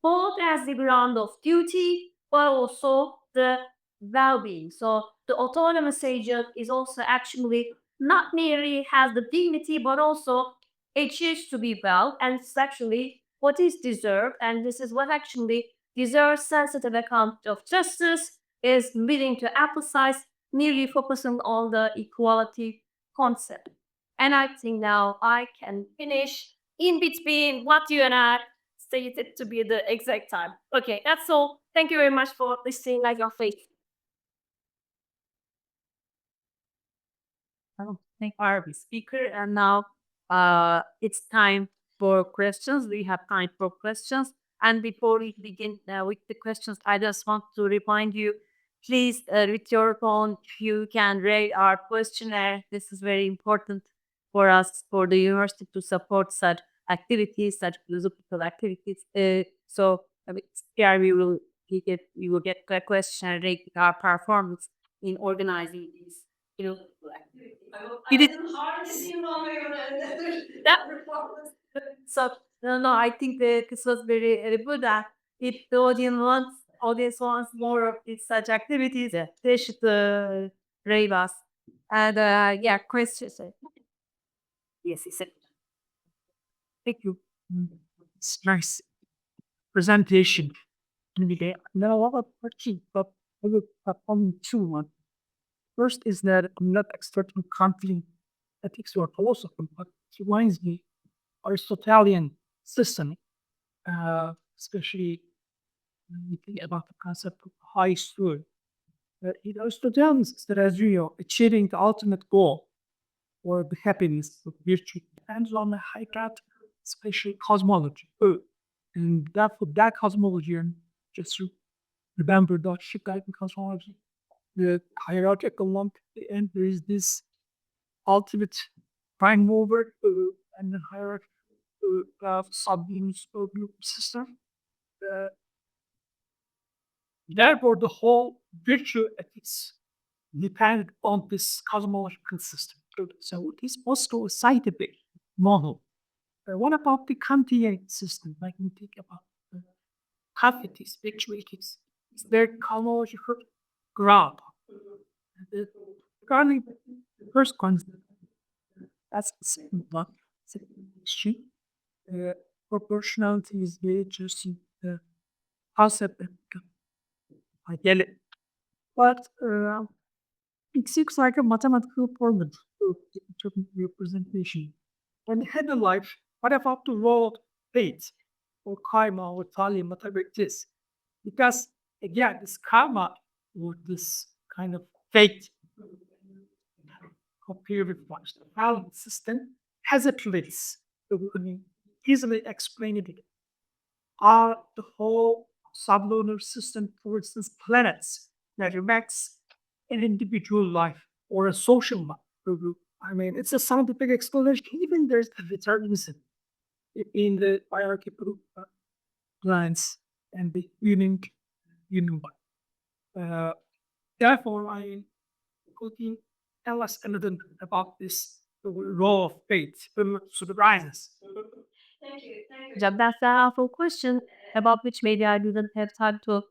A: both as the ground of duty, but also the well-being. So the autonomous agent is also actually not merely has the dignity, but also achieves to be well, and it's actually what is deserved, and this is what actually deserves sensitive account of justice, is willing to emphasize, merely focusing on the equality concept. And I think now I can finish in between what you and I stated to be the exact time. Okay, that's all. Thank you very much for listening like your face.
B: Thank our speaker. And now it's time for questions. We have time for questions. And before we begin with the questions, I just want to remind you, please, with your phone, you can rate our questionnaire. This is very important for us, for the university, to support such activities, such philosophical activities. So here we will get a questionnaire rating our performance in organizing these philosophical activities. It is that so no, I think this was very good. If the audience wants more of these such activities, they should rate us. And yeah, questions. Yes, he said. Thank you. It's nice presentation. Now, what about question? But I will perform two one. First is that I'm not expert in Kantian ethics or philosophy, but it reminds me Aristotelian system, especially when we think about the concept of high school. In Aristotelian strategy, achieving the ultimate goal or the happiness of virtue depends on the high grade, especially cosmology. And that for that cosmology, and just remember that Chicago cosmology, the hierarchical lump, and there is this ultimate
C: prime mover and the hierarchy subgroup system. Uh, Therefore, the whole virtue ethics depend on this cosmological system. So it is also a scientific model. What about the Kantian system? Like we think about Kant ethics, virtue ethics. Is there cosmological ground? The- Regarding the first concept, that's the second one. Second issue. Uh, Proportionality is very interesting concept. I get it. But it seems like a mathematical problem to interpret representation. And had a life, what about the role of fate or karma or thalia, whatever it is? Because again, this karma or this kind of fate compared with what the balance system has a place. So we can easily explain it. Are the whole sublunar system, for instance, planets that reflects an individual life or a social life? I mean, it's a scientific explanation. Even there's a determinism in the hierarchical lines and the union. Uh, Therefore, I mean, could you tell us a little about this role of faith to the rises?
B: Hocam, that's a helpful question about which maybe I didn't have time to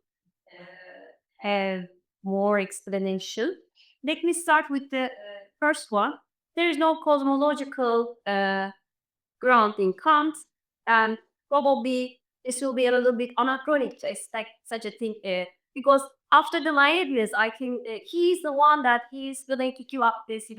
B: have more explanation. Let me start with the first one. There is no cosmological ground in Kant, and probably this will be a little bit anachronic to expect such a thing because after the Leibniz, I think he's the one that he's willing to give up this,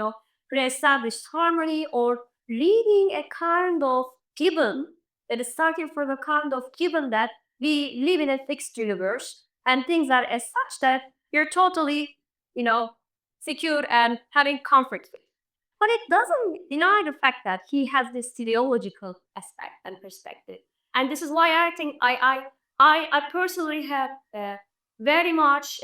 B: pre-established harmony or reading a kind of given that is starting from a kind of given that we live in a fixed universe and things are as such that you're totally, you know, secure and having comfort with. But it doesn't deny the fact that he has this teleological aspect and perspective. And this is why I think I personally have very much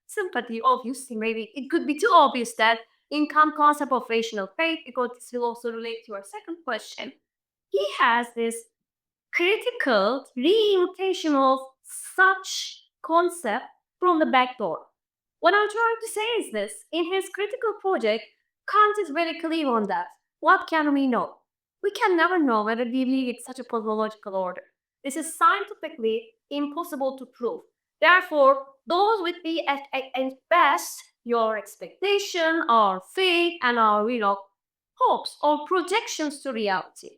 B: sympathy. Obviously, maybe it could be too obvious that in Kant concept of rational faith, because this will also relate to our second question, he has this critical reimplication of such concept from the back door. What I'm trying to say is this: in his critical project, Kant is very clear on that. What can we know? We can never know whether we live in such a cosmological order. This is scientifically impossible to prove. Therefore, those would be at best your expectation, our faith, and our hopes or projections to reality.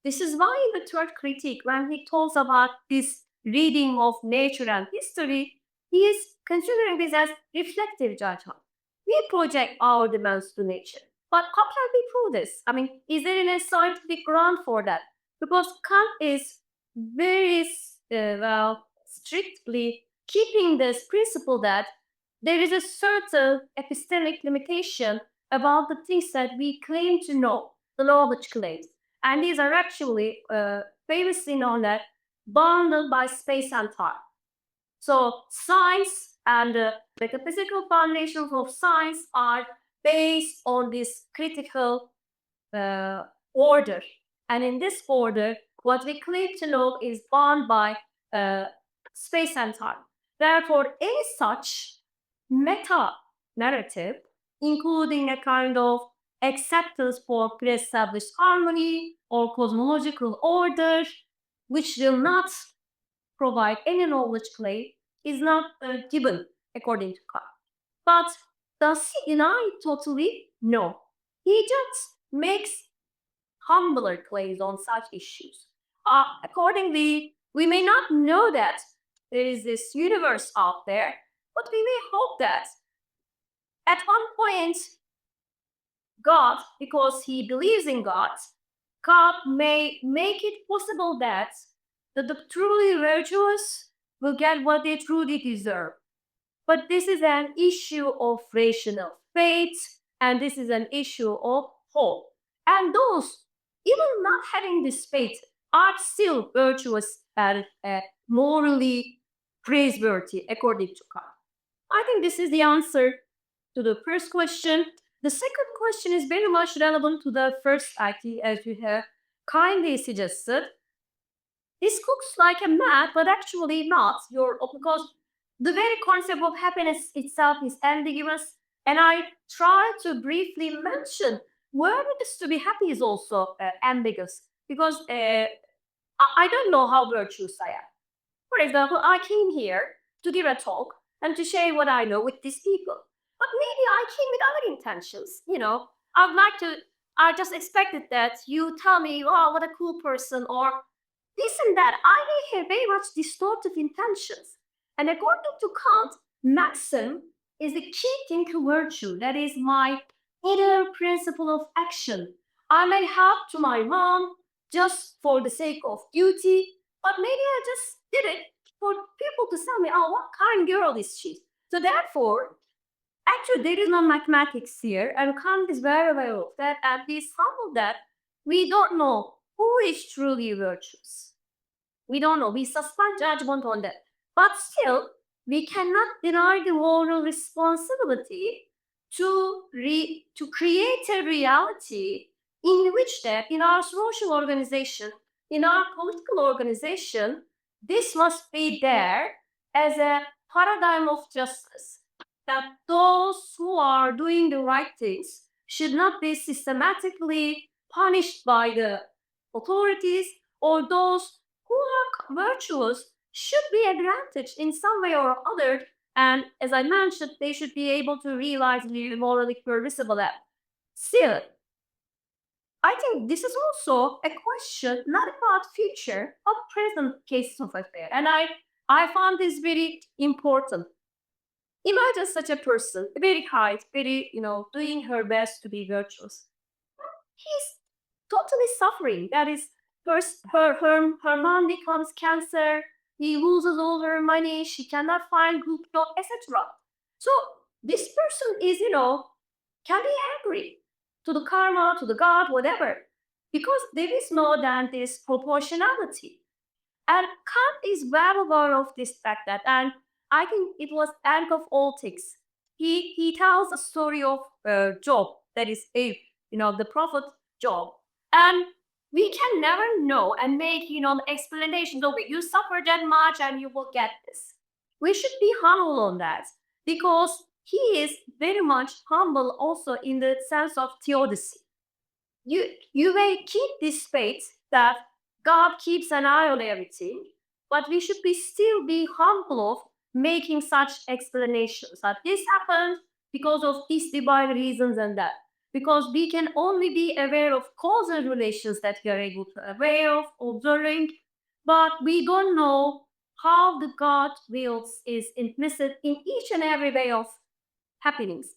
B: This is why in the third critique, when he talks about this reading of nature and history, he is considering this as reflective judgment. We project our demands to nature. But how can we prove this? I mean, is there any scientific ground for that? Because Kant is very strictly keeping this principle that there is a certain epistemic limitation about the things that we claim to know, the knowledge claims. And these are actually famously known as bounded by space and time. So science and the metaphysical foundations of science are based on this critical order. And in this order, what we claim to know is bound by space and time. Therefore, any such meta narrative, including a kind of acceptance for pre-established harmony or cosmological order, which will not provide any knowledge claim, is not given according to Kant. But does he deny it totally? No. He just makes humbler claims on such issues. Accordingly, we may not know that there is this universe out there, but we may hope that at one point, God, because he believes in God, God may make it possible that the truly virtuous will get what they truly deserve. But this is an issue of rational faith, and this is an issue of hope. And those, even not having this faith, are still virtuous and morally praiseworthy according to Kant. I think this is the answer to the first question.
A: The second question is very much relevant to the first IT, as you have kindly suggested. This looks like a math, but actually not. Because the very concept of happiness itself is ambiguous, and I try to briefly mention where it is to be happy is also ambiguous because I don't know how virtuous I am. For example, I came here to give a talk and to share what I know with these people. But maybe I came with other intentions. I'd like to, I just expected that you tell me, oh, what a cool person, or this and that. I may have very much distorted intentions. And according to Kant, maxim is the key thing to virtue. That is my inner principle of action. I may help to my mom just for the sake of duty, but maybe I just did it for people to tell me, oh, what kind girl is she? So therefore, actually, there is no mathematics here, and Kant is very aware of that. And we stumble that we don't know who is truly virtuous. We don't know. We suspend judgment on that. But still, we cannot deny the moral responsibility to create a reality in which that in our social organization, in our political organization, this must be there as a paradigm of justice. That those who are doing the right things should not be systematically punished by the authorities, or those who are virtuous should be advantaged in some way or other. And as I mentioned, they should be able to realize the morally permissible act. Still, I think this is also a question not about future, but present cases of affair. And I found this very important. Imagine such a person, very high, very, doing her best to be virtuous. He's totally suffering. That is, first her mom becomes cancer. He loses all her money. She cannot find good job, etc. So this person is, can be angry to the karma, to the god, whatever, because there is no then this proportionality. And Kant is well aware of this fact that, and I think it was end of all things. He tells a story of Job, that is Abe, the prophet Job, and we can never know and make explanations of it. You suffer that much and you will get this. We should be humble on that because he is very much humble also in the sense of theodicy. You may keep this faith that God keeps an eye on everything, but we should still be humble of making such explanations that this happened because of these divine reasons and that. Because we can only be aware of causal relations that we are able to aware of, observing, but we don't know how the God wills is implicit in each and every way of happenings.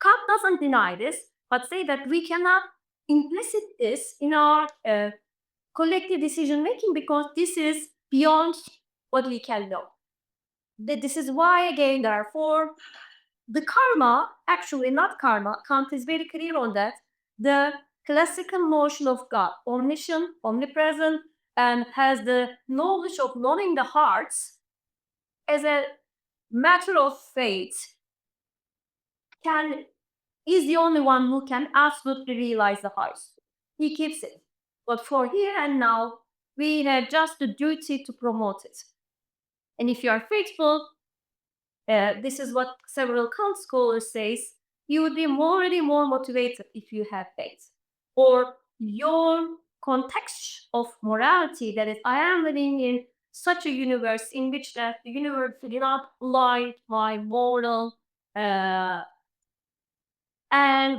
A: Kant doesn't deny this, but say that we cannot implicit this in our collective decision making because this is beyond what we can know. This is why, again, therefore, the karma, actually not karma, Kant is very clear on that. The classical notion of God, omniscient, omnipresent, and has the knowledge of knowing the hearts as a matter of fate, is the only one who can absolutely realize the hearts. He keeps it. But for here and now, we have just the duty to promote it. And if you are faithful, this is what several Kant scholars say, you would be already more motivated if you have faith. Or your context of morality, that is, I am living in such a universe in which that the universe is not blind my moral and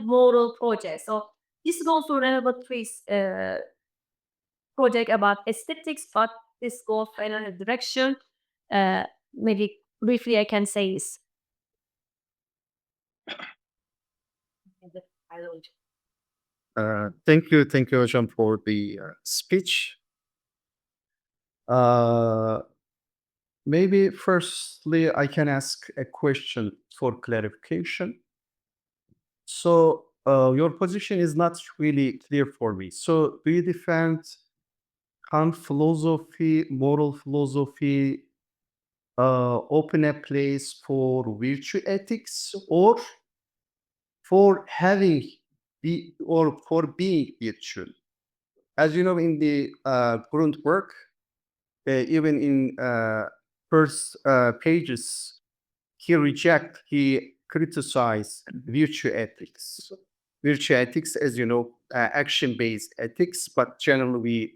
A: moral projects. So this is also relevant to his project about aesthetics, but this goes in another direction. Maybe briefly I can say this.
D: Thank you, Hocam, for the speech. Maybe firstly, I can ask a question for clarification. So, your position is not really clear for me. So, do you defend Kant philosophy, moral philosophy, open a place for virtue ethics, or for having or for being virtue. As you know, in the current work, even in first pages, he criticized virtue ethics. Virtue ethics, as you know, action-based ethics, but generally we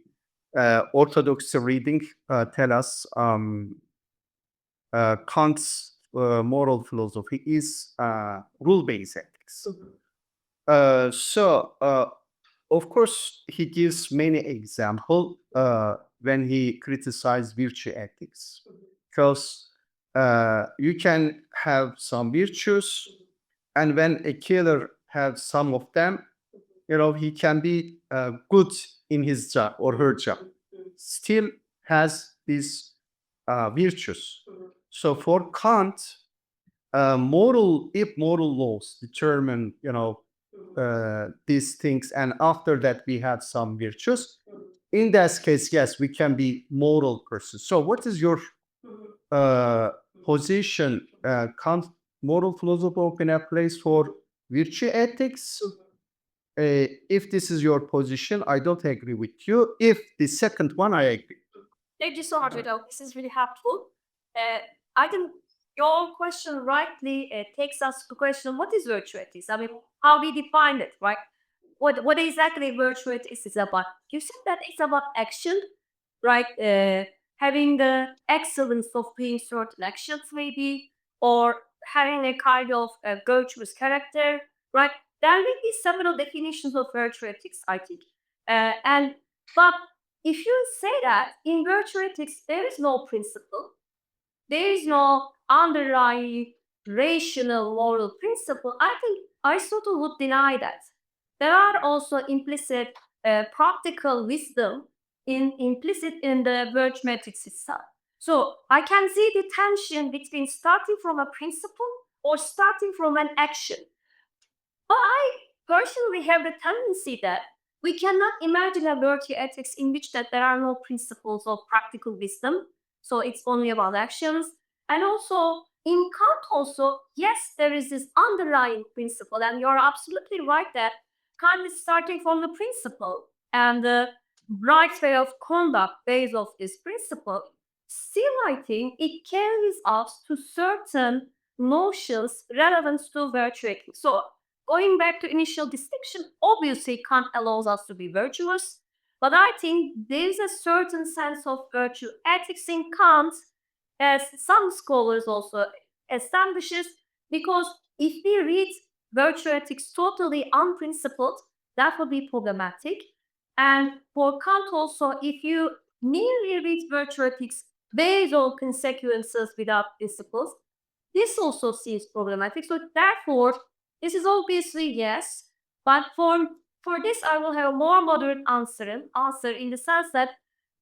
D: orthodox reading tell us Kant's moral philosophy is rule-based ethics. Of course, he gives many examples when he criticizes virtue ethics, because you can have some virtues, and when a killer has some of them, he can be good in his job or her job, still has these virtues. So for Kant, if moral laws determine, these things, and after that we have some virtues, in that case, yes, we can be moral persons. So what is your position? Kant moral philosophy open a place for virtue ethics? If this is your position, I don't agree with you. If the second one, I agree.
A: Thank you so much, Vedo. This is really helpful. I think your question rightly takes us to the question, what is virtue ethics? I mean, how we define it, right? What exactly virtue ethics is about? You said that it's about action, right? Having the excellence of doing certain actions, maybe, or having a kind of virtuous character, right? There will be several definitions of virtue ethics, I think. But if you say that in virtue ethics there is no principle, there is no underlying rational moral principle, I think Aristotle would deny that. There are also implicit practical wisdom implicit in the virtue ethics itself. So I can see the tension between starting from a principle or starting from an action. But I personally have the tendency that we cannot imagine a virtue ethics in which that there are no principles of practical wisdom. So it's only about actions. And also in Kant also, yes, there is this underlying principle. And you're absolutely right that Kant is starting from the principle. And the right way of conduct based off this principle. Still, I think it carries us to certain notions relevant to virtue ethics. So going back to initial distinction, obviously Kant allows us to be virtuous, but I think there's a certain sense of virtue ethics in Kant, as some scholars also establishes, because if we read virtue ethics totally unprincipled, that would be problematic. And for Kant also, if you merely read virtue ethics based on consequences without principles, this also seems problematic. So therefore, this is obviously yes, but for this I will have a more moderate answer in the sense that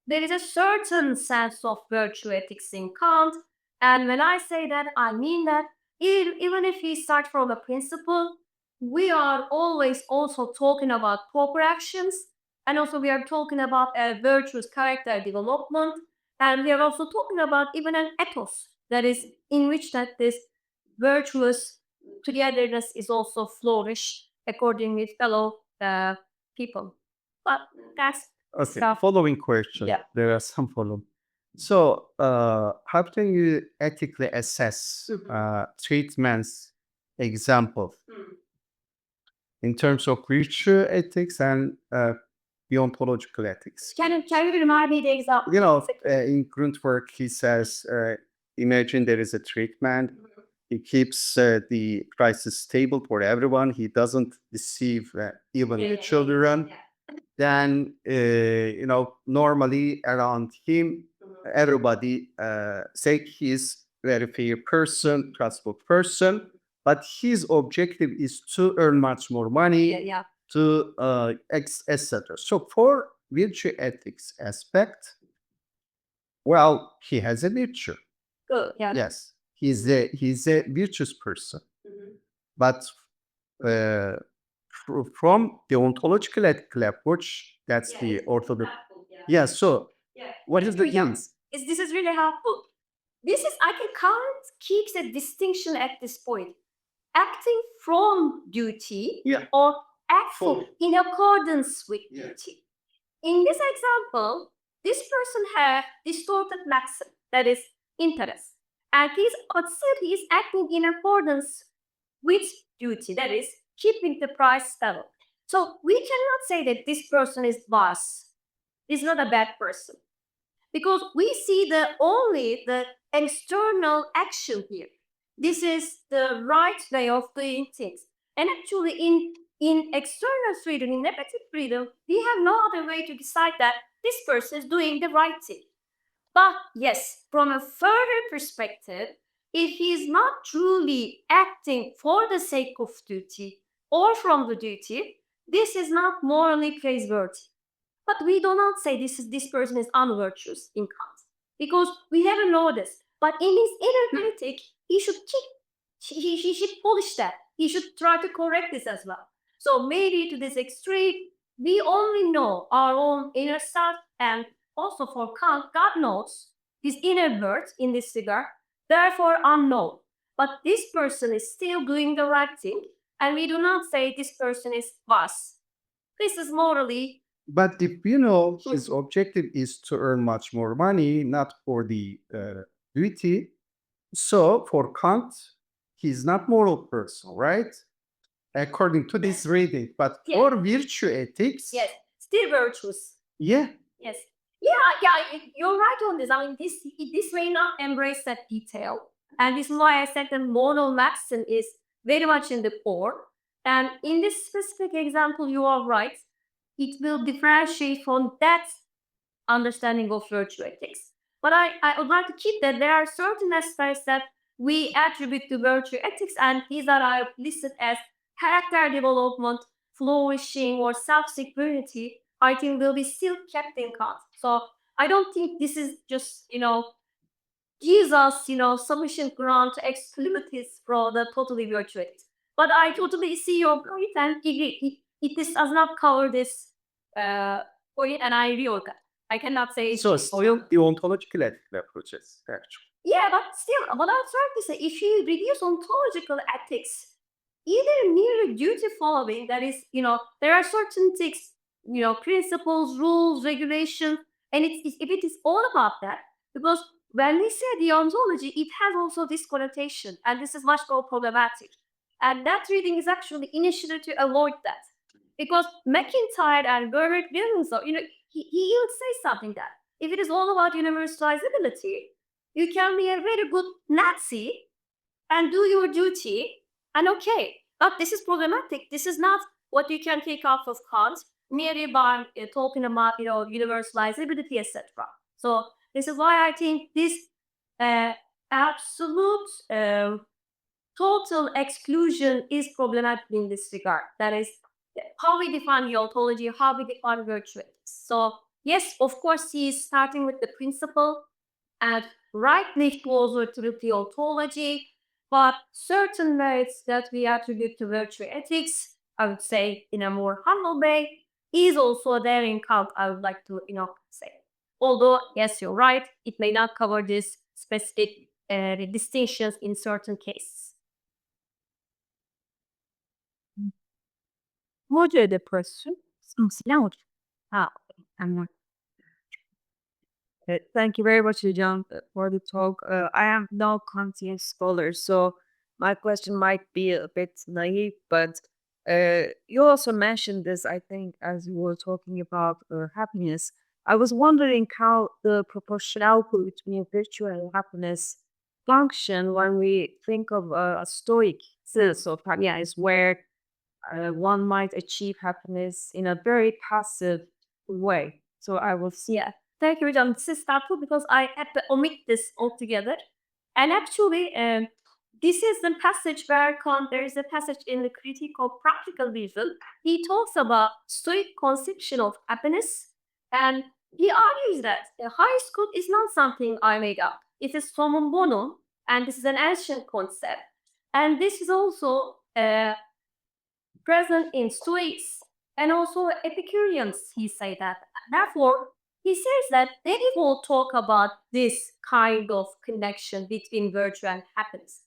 A: there is a certain sense of virtue ethics in Kant, and when I say that, I mean that even if we start from a principle, we are always also talking about proper actions, and also we are talking about a virtuous character development, and we are also talking about even an ethos that is in which that this virtuous togetherness is also flourish according with fellow people. But that's
D: Okay,
A: stuff.
D: following question.
A: Yeah.
D: There are some follow. So, how can you ethically assess treatments example in terms of virtue ethics and deontological ethics?
A: Can you remind me the example?
D: In Grundwork, he says, imagine there is a treatment. He keeps the prices stable for everyone. He doesn't deceive even the children. Then, normally around him, everybody say he's very fair person, trustworthy person, but his objective is to earn much more money,
A: Yeah.
D: to etc. So for virtue ethics aspect, well, he has a virtue.
A: Good. Yeah.
D: Yes, he's a virtuous person, but uh, from the ontological ethical approach, that's the orthodox. Yeah. So what is the
A: Yes. This is really helpful. This is, I think Kant keeps a distinction at this point. acting from duty
D: Yeah.
A: or acting
D: From.
A: in accordance with
D: Yeah.
A: duty. In this example, this person has distorted maxim, that is interest, and he is acting in accordance with duty, that is keeping the price level. So we cannot say that this person is boss, is not a bad person, because we see only the external action here. This is the right way of doing things. And actually in external freedom, in negative freedom, we have no other way to decide that this person is doing the right thing. But yes, from a further perspective, if he is not truly acting for the sake of duty or from the duty, this is not morally praiseworthy. But we do not say this person is unvirtuous in Kant, because we haven't noticed. But in his inner critic, he should he should polish that. He should try to correct this as well. So maybe to this extreme, we only know our own inner self, and also for Kant, God knows his inner worth in this regard, therefore unknown. But this person is still doing the right thing, and we do not say this person is was. This is morally.
D: But if you know his objective is to earn much more money, not for the duty. So for Kant, he's not moral person, right? According to this reading. But
A: Yeah.
D: for virtue ethics,
A: Yes, still virtuous.
D: yeah,
A: Yes. Yeah, you're right on this. I mean, this may not embrace that detail. And this is why I said the moral maxim is very much in the core. And in this specific example, you are right. It will differentiate from that understanding of virtue ethics. But I would like to keep that there are certain aspects that we attribute to virtue ethics, and these are I listed as character development, flourishing, or self-security. I think will be still kept in Kant. So I don't think this is just gives us sufficient ground to exclude this from the totally virtue ethics. But I totally see your point, and it does not cover this point, and I agree with that. I cannot say
D: so still the ontological ethical approaches, actually.
A: yeah, but still, what I'm trying to say, if you reduce ontological ethics, either merely duty following, that is, there are certain things, principles, rules, regulations, and if it is all about that, because when we say the ontology, it has also this connotation, and this is much more problematic. And that reading is actually initiated to avoid that. Because MacIntyre and Bernard Williams, he would say something that if it is all about universalizability, you can be a very good Nazi and do your duty, and okay. But this is problematic. This is not what you can take off of Kant merely by talking about universalizability, etc. So this is why I think this absolute total exclusion is problematic in this regard. That is how we define the ontology, how we define virtue ethics. So yes, of course, he is starting with the principle and rightly closer to the ontology, but certain merits that we attribute to virtue ethics, I would say in a more humble way, is also there in Kant, I would like to say. Although, yes, you're right, it may not cover these specific distinctions in certain cases.
B: Modern depression. Loud. Ah, I'm thank you very much, John, for the talk. I am no Kantian scholar, so my question might be a bit naive, but you also mentioned this, I think, as you were talking about happiness. I was wondering how the proportionality between virtue and happiness function when we think of a stoic sense of happiness, where one might achieve happiness in a very passive way. So I will see.
A: Yeah, thank you, John. This is helpful because I had to omit this altogether. And actually, this is the passage where Kant, there is a passage in the Critique of Practical Reason. He talks about Stoic conception of happiness, and he argues that the highest good is not something I made up. It is summum bonum, and this is an ancient concept. And this is also present in Stoics and also Epicureans, he say that. Therefore, he says that they will talk about this kind of connection between virtue and happiness.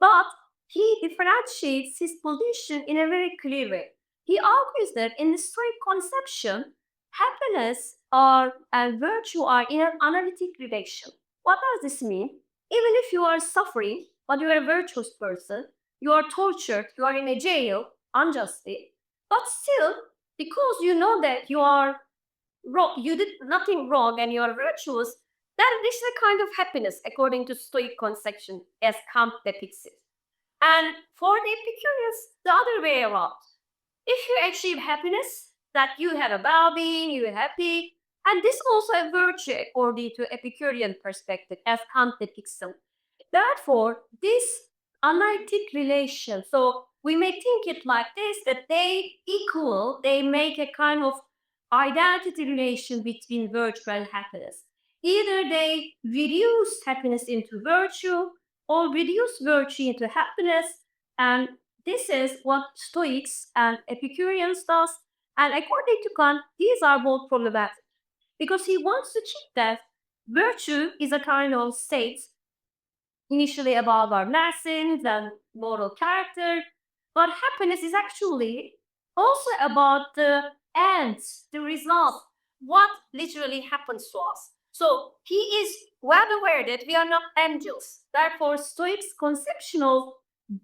A: But he differentiates his position in a very clear way. He argues that in the Stoic conception, happiness and virtue are in an analytic relation. What does this mean? Even if you are suffering, but you are a virtuous person, you are tortured, you are in a jail unjustly, but still, because you know that you are wrong, you did nothing wrong and you are virtuous, then this is a kind of happiness according to Stoic conception as Kant depicts it. And for the Epicureans, the other way around. If you achieve happiness, that you have a well-being, you are happy, and this is also a virtue according to Epicurean perspective as Kant depicts them. Therefore, this analytic relation, so we may think it like this, that they equal, they make a kind of identity relation between virtue and happiness. Either they reduce happiness into virtue or reduce virtue into happiness, and this is what Stoics and Epicureans does, and according to Kant, these are both problematic because he wants to check that virtue is a kind of state initially about our lessons and moral character, but happiness is actually also about the ends, the result, what literally happens to us. So he is well aware that we are not angels. Therefore, Stoics' conception of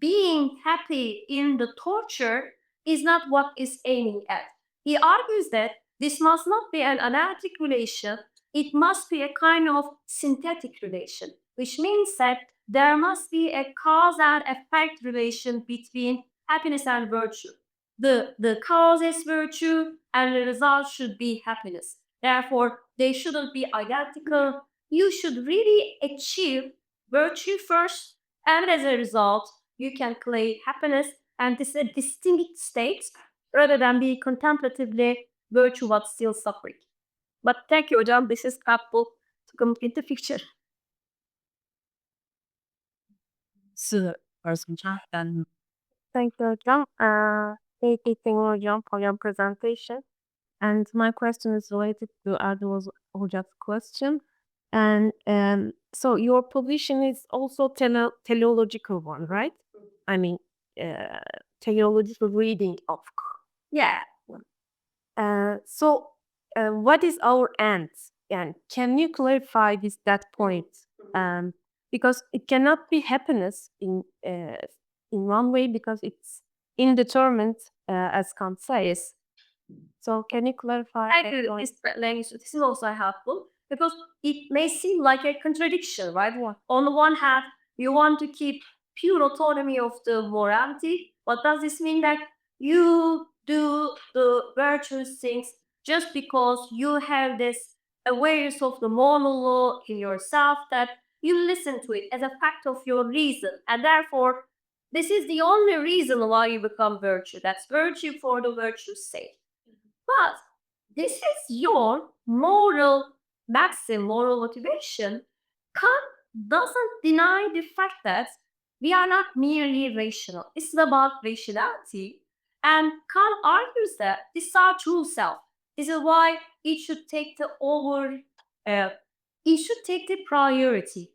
A: being happy in the torture is not what is aiming at. He argues that this must not be an analytic relation, it must be a kind of synthetic relation, which means that there must be a cause and effect relation between happiness and virtue. The cause is virtue and the result should be happiness. Therefore, they shouldn't be identical. You should really achieve virtue first, and as a result, you can claim happiness, and this is a distinct state rather than be contemplatively virtue but still suffering. But thank you, Hocam. This is helpful to complete the picture.
B: So, and
A: Thank you, Hocam. Thank you, Hocam, for your presentation. And my question is related to Erdal's Hocam's question. And so your position is also teleological one, right? I mean, teleological reading of. Yeah. So what is our end? And can you clarify that point? Because it cannot be happiness in one way because it's indeterminate, as Kant says. So can you clarify? I agree with this language. This is also helpful because it may seem like a contradiction, right? On the one hand, you want to keep pure autonomy of the morality, but does this mean that you do the virtuous things just because you have this awareness of the moral law in yourself that you listen to it as a fact of your reason, and therefore this is the only reason why you become virtue. That's virtue for the virtue's sake. But this is your moral maxim, moral motivation. Kant doesn't deny the fact that we are not merely rational. It's about rationality. And Kant argues that this is our true self. This is why it should take it should take the priority.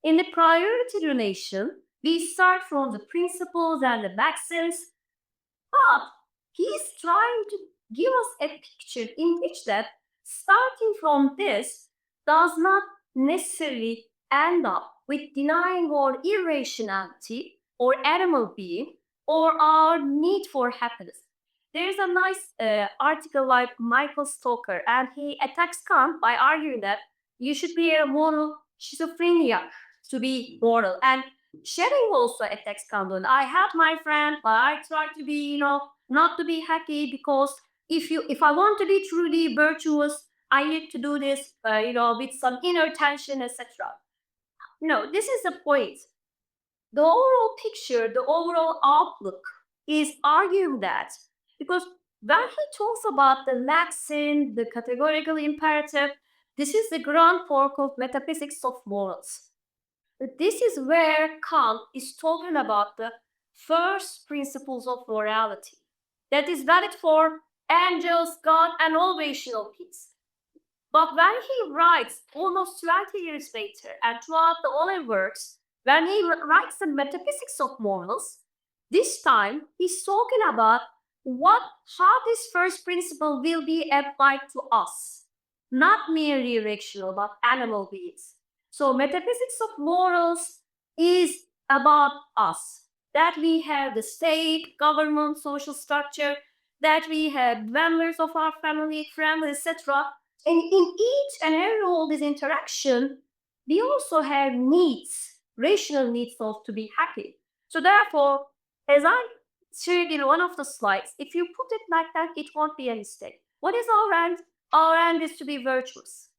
A: In the priority relation, we start from the principles and the maxims, but he's trying to give us a picture in which that starting from this does not necessarily end up with denying our irrationality or animal being or our need for happiness. There's a nice article by Michael Stoker, and he attacks Kant by arguing that you should be a moral schizophrenia to be moral. And Sharing also attacks Kant. I have my friend, but I try to be, not to be happy because if I want to be truly virtuous, I need to do this, with some inner tension, etc. No, this is the point. The overall picture, the overall outlook is arguing that because when he talks about the maxim, the categorical imperative, this is the ground fork of metaphysics of morals. But this is where Kant is talking about the first principles of morality that is valid for angels, God, and all rational beings. But when he writes almost 20 years later and throughout the other works, When he writes the metaphysics of morals, this time he's talking about how this first principle will be applied to us, not merely rational, but animal beings. So metaphysics of morals is about us, that we have the state, government, social structure, that we have members of our family, friends, etc. And in each and every all this interaction, we also have needs, rational needs of to be happy. So therefore, as I shared in one of the slides, if you put it like that, it won't be a mistake. What is our end? Our end is to be virtuous.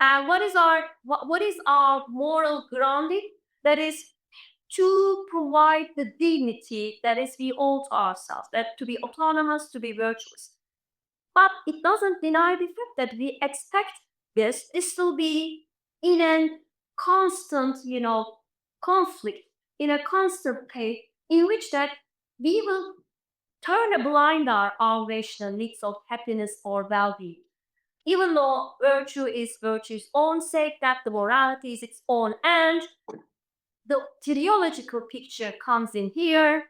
A: And what is our moral grounding? That is to provide the dignity that is we owe to ourselves, that to be autonomous, to be virtuous. But it doesn't deny the fact that we expect this will be in a constant, conflict, in a constant pace, in which that we will turn a blind eye our rational needs of happiness or well-being. Even though virtue is virtue's own sake, that the morality is its own end, the teleological picture comes in here.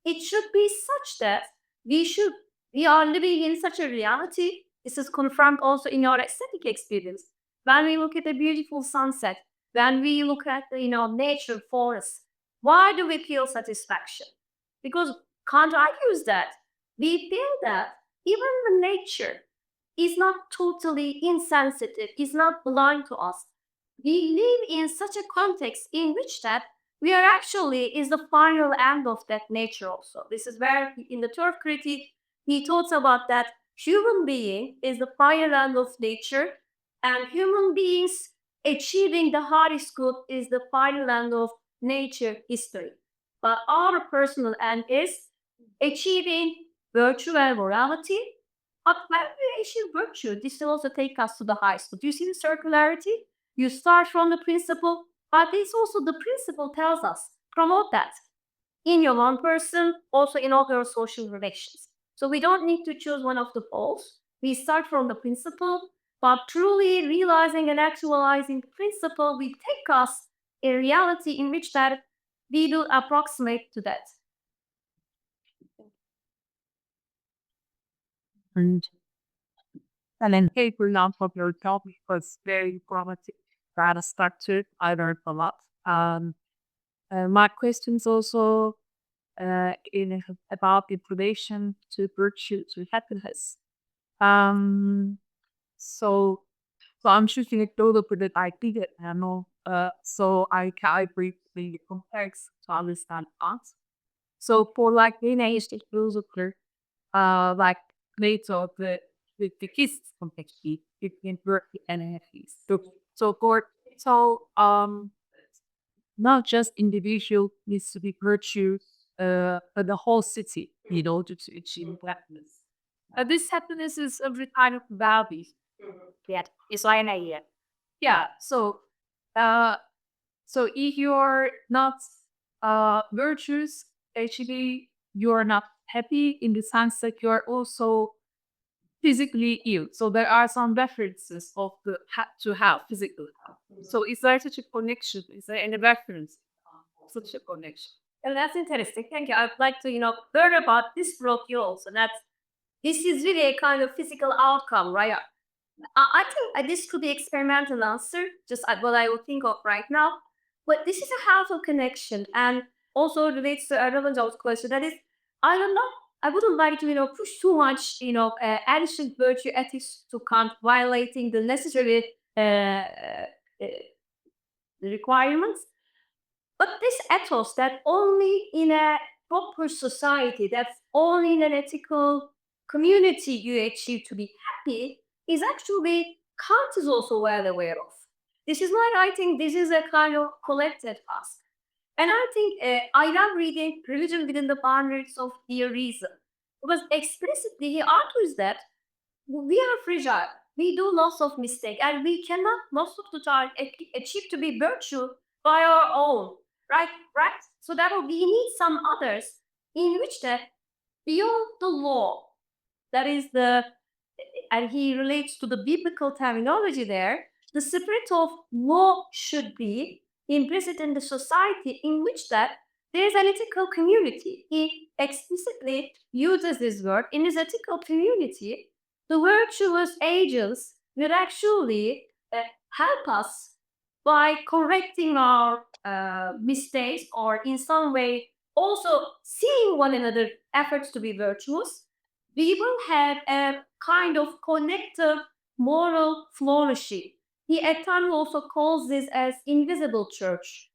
A: It should be such that we are living in such a reality. This is confirmed also in our aesthetic experience. When we look at a beautiful sunset, when we look at the nature forest, why do we feel satisfaction? Because Kant argues that we feel that even the nature is not totally insensitive, is not blind to us. We live in such a context in which that we are actually is the final end of that nature also. This is where in the third critique he talks about that human being is the final end of nature, and human beings achieving the highest good is the final end of nature history. But our personal end is achieving virtue and morality. But when we achieve virtue, this will also take us to the highest good. Do you see the circularity? You start from the principle, but this also the principle tells us promote that in your one person, also in all your social relations. So we don't need to choose one of the poles. We start from the principle, but truly realizing and actualizing the principle will take us a reality in which that we do approximate to that.
B: And then paper now for your topic was very informative. Data structure, I learned a lot. My questions also in about the relation to virtue to happiness. Um, so so I'm choosing a total for that I did it, I know. So I briefly complex to understand art. So for like being a philosopher, like Plato, the kiss complexity between work and entities. So not just individual needs to be virtue, but the whole city in order to achieve happiness. This happiness is every kind of value. That is like an idea. Yeah. Uh, so if you're not virtuous, actually you're not happy in the sense that you're also physically ill. So there are some references of the to have physical health. So is there such a connection? Is there any reference of such a connection?
A: And that's interesting. Thank you. I'd like to, learn about this broke you also. This is really a kind of physical outcome, right? I think this could be experimental answer, just what I would think of right now. But this is a helpful connection and also relates to Ravanjal's question. That is, I don't know. I wouldn't like to, push too much, additional virtue ethics to Kant, violating the necessary requirements. But this ethos that only in a proper society, that's only in an ethical community you achieve to be happy, is actually Kant is also well aware of. This is not, I think, this is a kind of collected task. And I think I love reading Religion Within the Boundaries of Dear Reason. Because explicitly he argues that we are fragile. We do lots of mistakes, and we cannot most of the time achieve to be virtue by our own. Right? Right? So therefore we need some others in which that beyond the law, that is and he relates to the biblical terminology there, the spirit of law should be implicit in the society in which that there is an ethical community. He explicitly uses this word. In his ethical community, the virtuous agents will actually help us by correcting our mistakes, or in some way also seeing one another efforts to be virtuous. We will have a kind of connective moral flourishing. He at times also calls this as invisible church,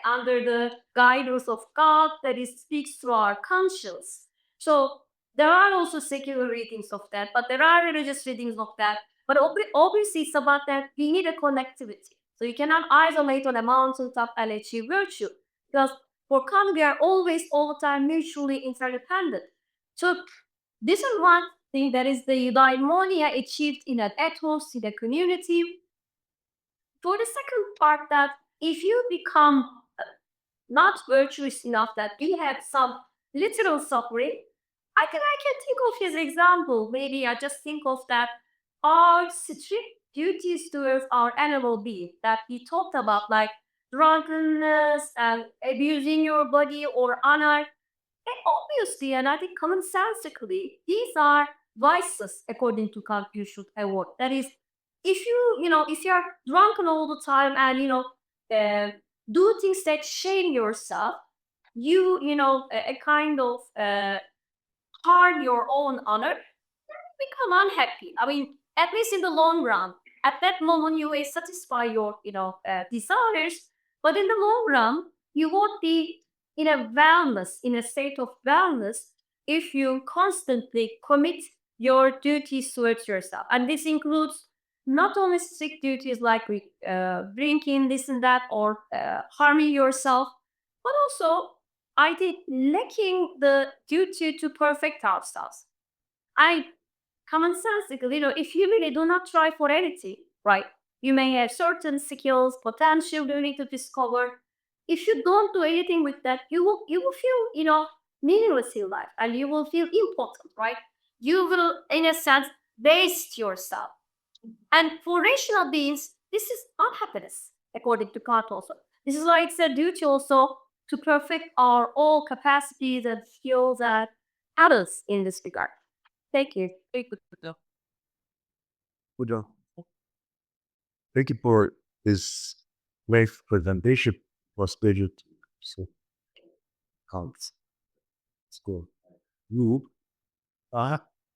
A: under the guidance of God, that it speaks through our conscience. So there are also secular readings of that, but there are religious readings of that. But obviously, it's about that we need a connectivity. So you cannot isolate on a mountaintop and achieve virtue, because for Kant, we are always, all the time, mutually interdependent. So this is one thing, that is the eudaimonia achieved in an ethos, in a community. For the second part, that if you become not virtuous enough, that you have some literal suffering, I can think of his example. Maybe I just think of that our strict duties towards our animal being that he talked about, like drunkenness and abusing your body or honor. And obviously, and I think commonsensically, these are vices according to Kant you should avoid. That is, if if you're drunken all the time and do things that shame yourself, a kind of harm your own honor, become unhappy. I mean, at least in the long run, at that moment you will satisfy your desires, but in the long run you won't be in a state of wellness if you constantly commit your duties towards yourself. And this includes not only strict duties like drinking, this and that, or harming yourself, but also I think lacking the duty to perfect ourselves. I commonsensically, if you really do not try for anything, right? You may have certain skills, potential you need to discover. If you don't do anything with that, you will feel, meaningless in life, and you will feel impotent, right? You will, in a sense, waste yourself. And for rational beings, this is unhappiness, according to Kant also. This is why it's a duty also to perfect our all capacities and skills and others in this regard. Thank you.
B: Very good, Buddha.
E: Buddha. Thank you for this great presentation. Was pleasure to so counts. School. You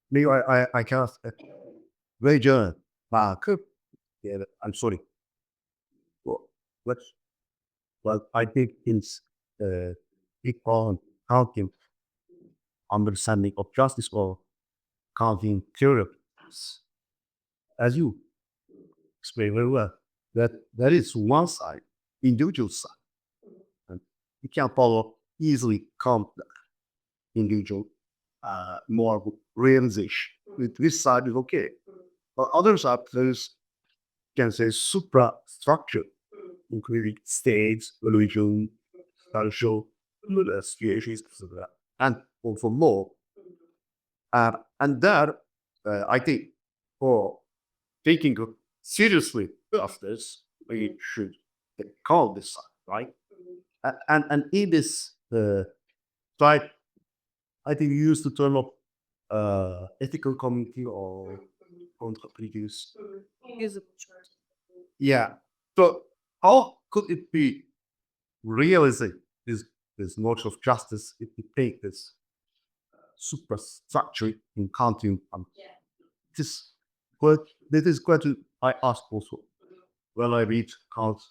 E: maybe I can't very journal. Yeah, I'm sorry. Well, I think it's big on counting understanding of justice or counting theory. As you explain very well, that is one side, individual side. And you can follow easily count the individual more realization. With this side is okay. But other side, there is, you can say, suprastructure, including states, religion, social situations, etc. And also more. And there, I think, for taking seriously of this, we should call this side, right? And in this side, I think you use the term of ethical community or entrepreneurs. Yeah. So how could it be realizing this notion of justice if we take this superstructure in counting? This question I ask also when I read Kant.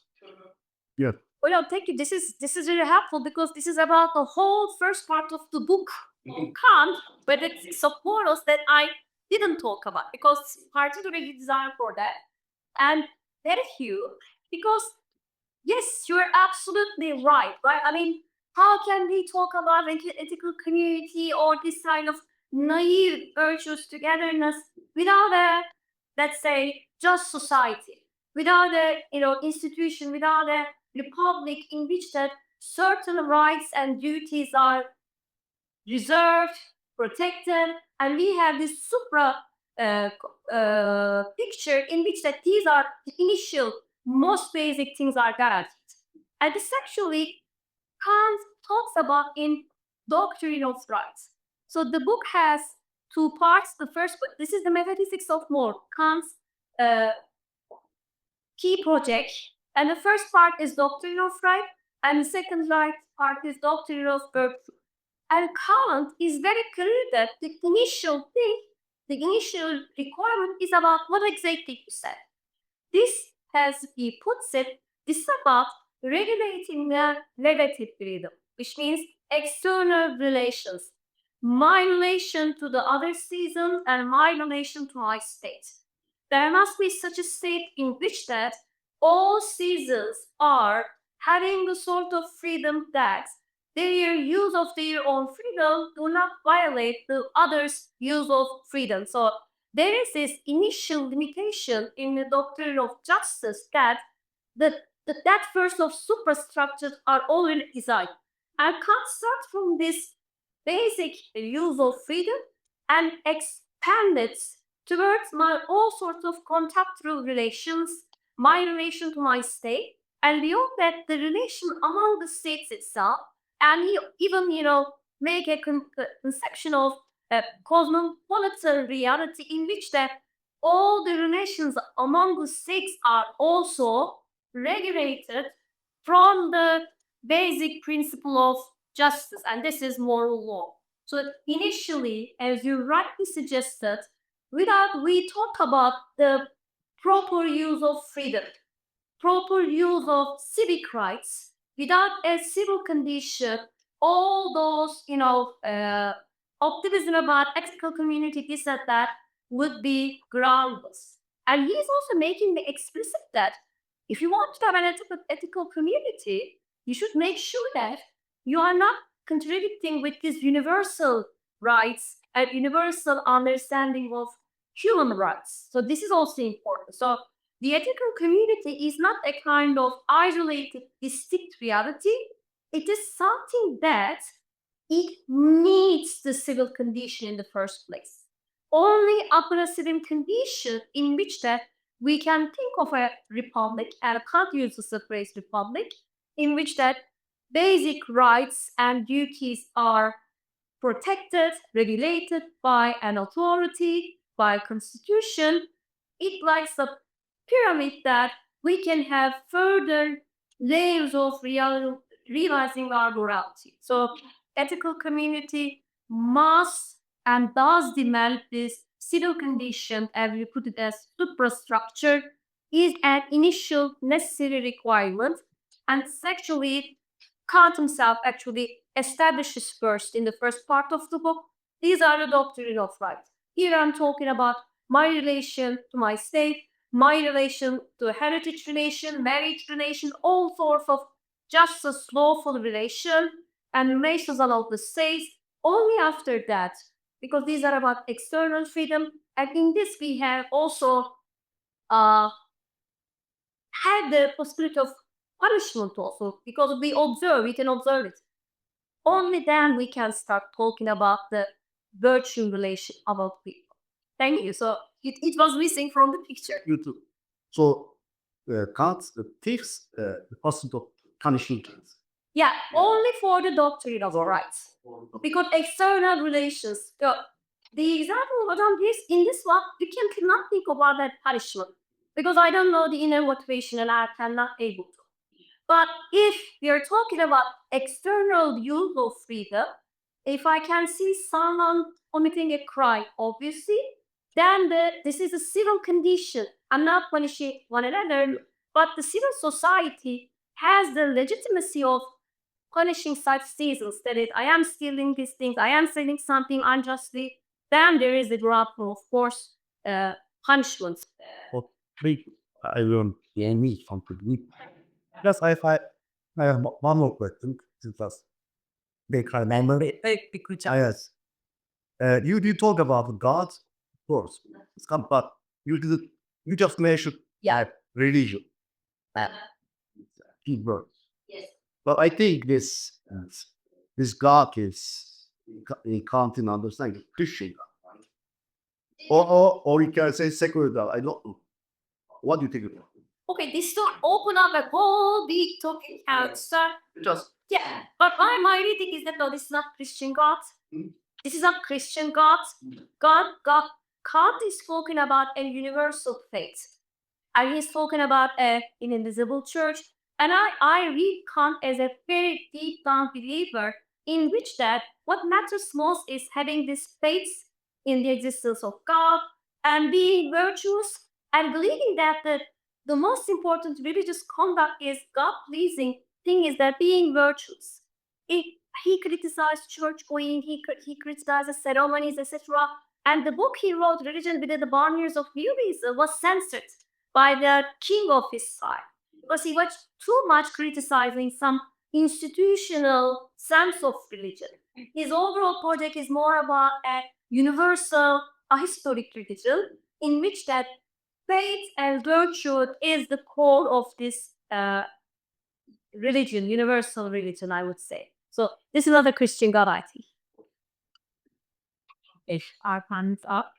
E: Yeah.
A: Well, thank you. This is really helpful, because this is about the whole first part of the book, Kant, but it's of morals that I didn't talk about, because it's particularly designed for that. And very few, because yes, you're absolutely right? I mean, how can we talk about ethical community or this kind of naive virtuous togetherness without a, let's say, just society, without a institution, without a republic in which that certain rights and duties are reserved, protected, and we have this supra picture in which that these are the initial, most basic things are guaranteed. And this actually Kant talks about in Doctrine of Rights. So the book has two parts. The first, this is the metaphysics of more, Kant's key project. And the first part is Doctrine of Right, and the second part is Doctrine of Virtue. And Kant is very clear that the initial thing, the initial requirement is about what exactly you said. This, as he puts it, this is about regulating the relative freedom, which means external relations, my relation to the other season and my relation to my state. There must be such a state in which that all seasons are having the sort of freedom that their use of their own freedom do not violate the others' use of freedom. So there is this initial limitation in the doctrine of justice that that first of superstructures are already designed. I can't start from this basic use of freedom and expand it towards my all sorts of contactual relations, my relation to my state, and beyond that, the relation among the states itself, and even make a conception of a cosmopolitan reality in which that all the relations among the states are also regulated from the basic principle of justice, and this is moral law. So initially, as you rightly suggested, without we talk about the proper use of freedom, proper use of civic rights, without a civil condition, all those optimism about ethical community, this and that, would be groundless. And he's also making the explicit that if you want to have an ethical community, you should make sure that you are not contradicting with these universal rights and universal understanding of human rights. So this is also important. So the ethical community is not a kind of isolated, distinct reality. It is something that it needs the civil condition in the first place. Only upon a civil condition in which that we can think of a republic, and Kant uses the phrase republic, in which that basic rights and duties are protected, regulated by an authority, by a constitution. It likes a pyramid that we can have further layers of realizing our morality. So ethical community must and does demand this civil condition, as we put it as superstructure, is an initial necessary requirement. And actually, Kant himself actually establishes first in the first part of the book. These are the doctrine of right. Here I'm talking about my relation to my state, my relation to a heritage relation, marriage relation, all sorts of justice, lawful relation, and relations along the states. Only after that, because these are about external freedom, and in this we have also had the possibility of punishment also, because we can observe it. Only then we can start talking about the virtue relation about people. Thank you. So it was missing from the picture.
E: You too. So Kant takes the possibility of punishing kids.
A: Yeah, only for the doctrine of rights. Because external relations, the example what I'm in this one, you cannot think about that punishment. Because I don't know the inner motivation and I cannot able to. But if we are talking about external use of freedom, if I can see someone committing a crime, obviously, then this is a civil condition. I'm not punishing one another, but the civil society has the legitimacy of punishing such seasons. That is, I am stealing these things, I am selling something unjustly. Then there is a drop of course, punishments.
E: But I learned me something. Plus, I have one more question. Just make I remember it. Yes. You talk about God, of course. But you just mentioned religion. Key words.
A: Yes.
E: But I think this God is he can't understand Christian God. Or you can say secular God. I don't know. What do you think about it?
A: Okay, this to open up a whole big talking answer.
D: Just
A: Yeah, but my reading is that no, this is not Christian God. This is not Christian God. God, Kant is talking about a universal faith. And he's talking about an invisible church. And I read Kant as a very deep down believer in which that what matters most is having this faith in the existence of God and being virtuous and believing that the most important religious conduct is God-pleasing thing is that being virtuous. He criticized church going, he criticized the ceremonies, etc. And the book he wrote, Religion Within the Barriers of Beliefs, was censored by the king of his side because he was too much criticizing some institutional sense of religion. His overall project is more about a universal, historic religion in which that faith and virtue is the core of this religion, universal religion, I would say. So this is not a Christian God, I think.
B: If our hands up,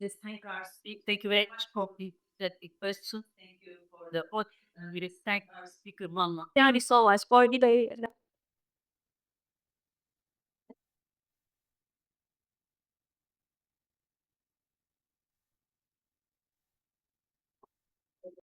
B: this thank our speaker. Thank you very much for the question. Thank you for the audience. And we thank our speaker, Mama.
A: Thank you so much for the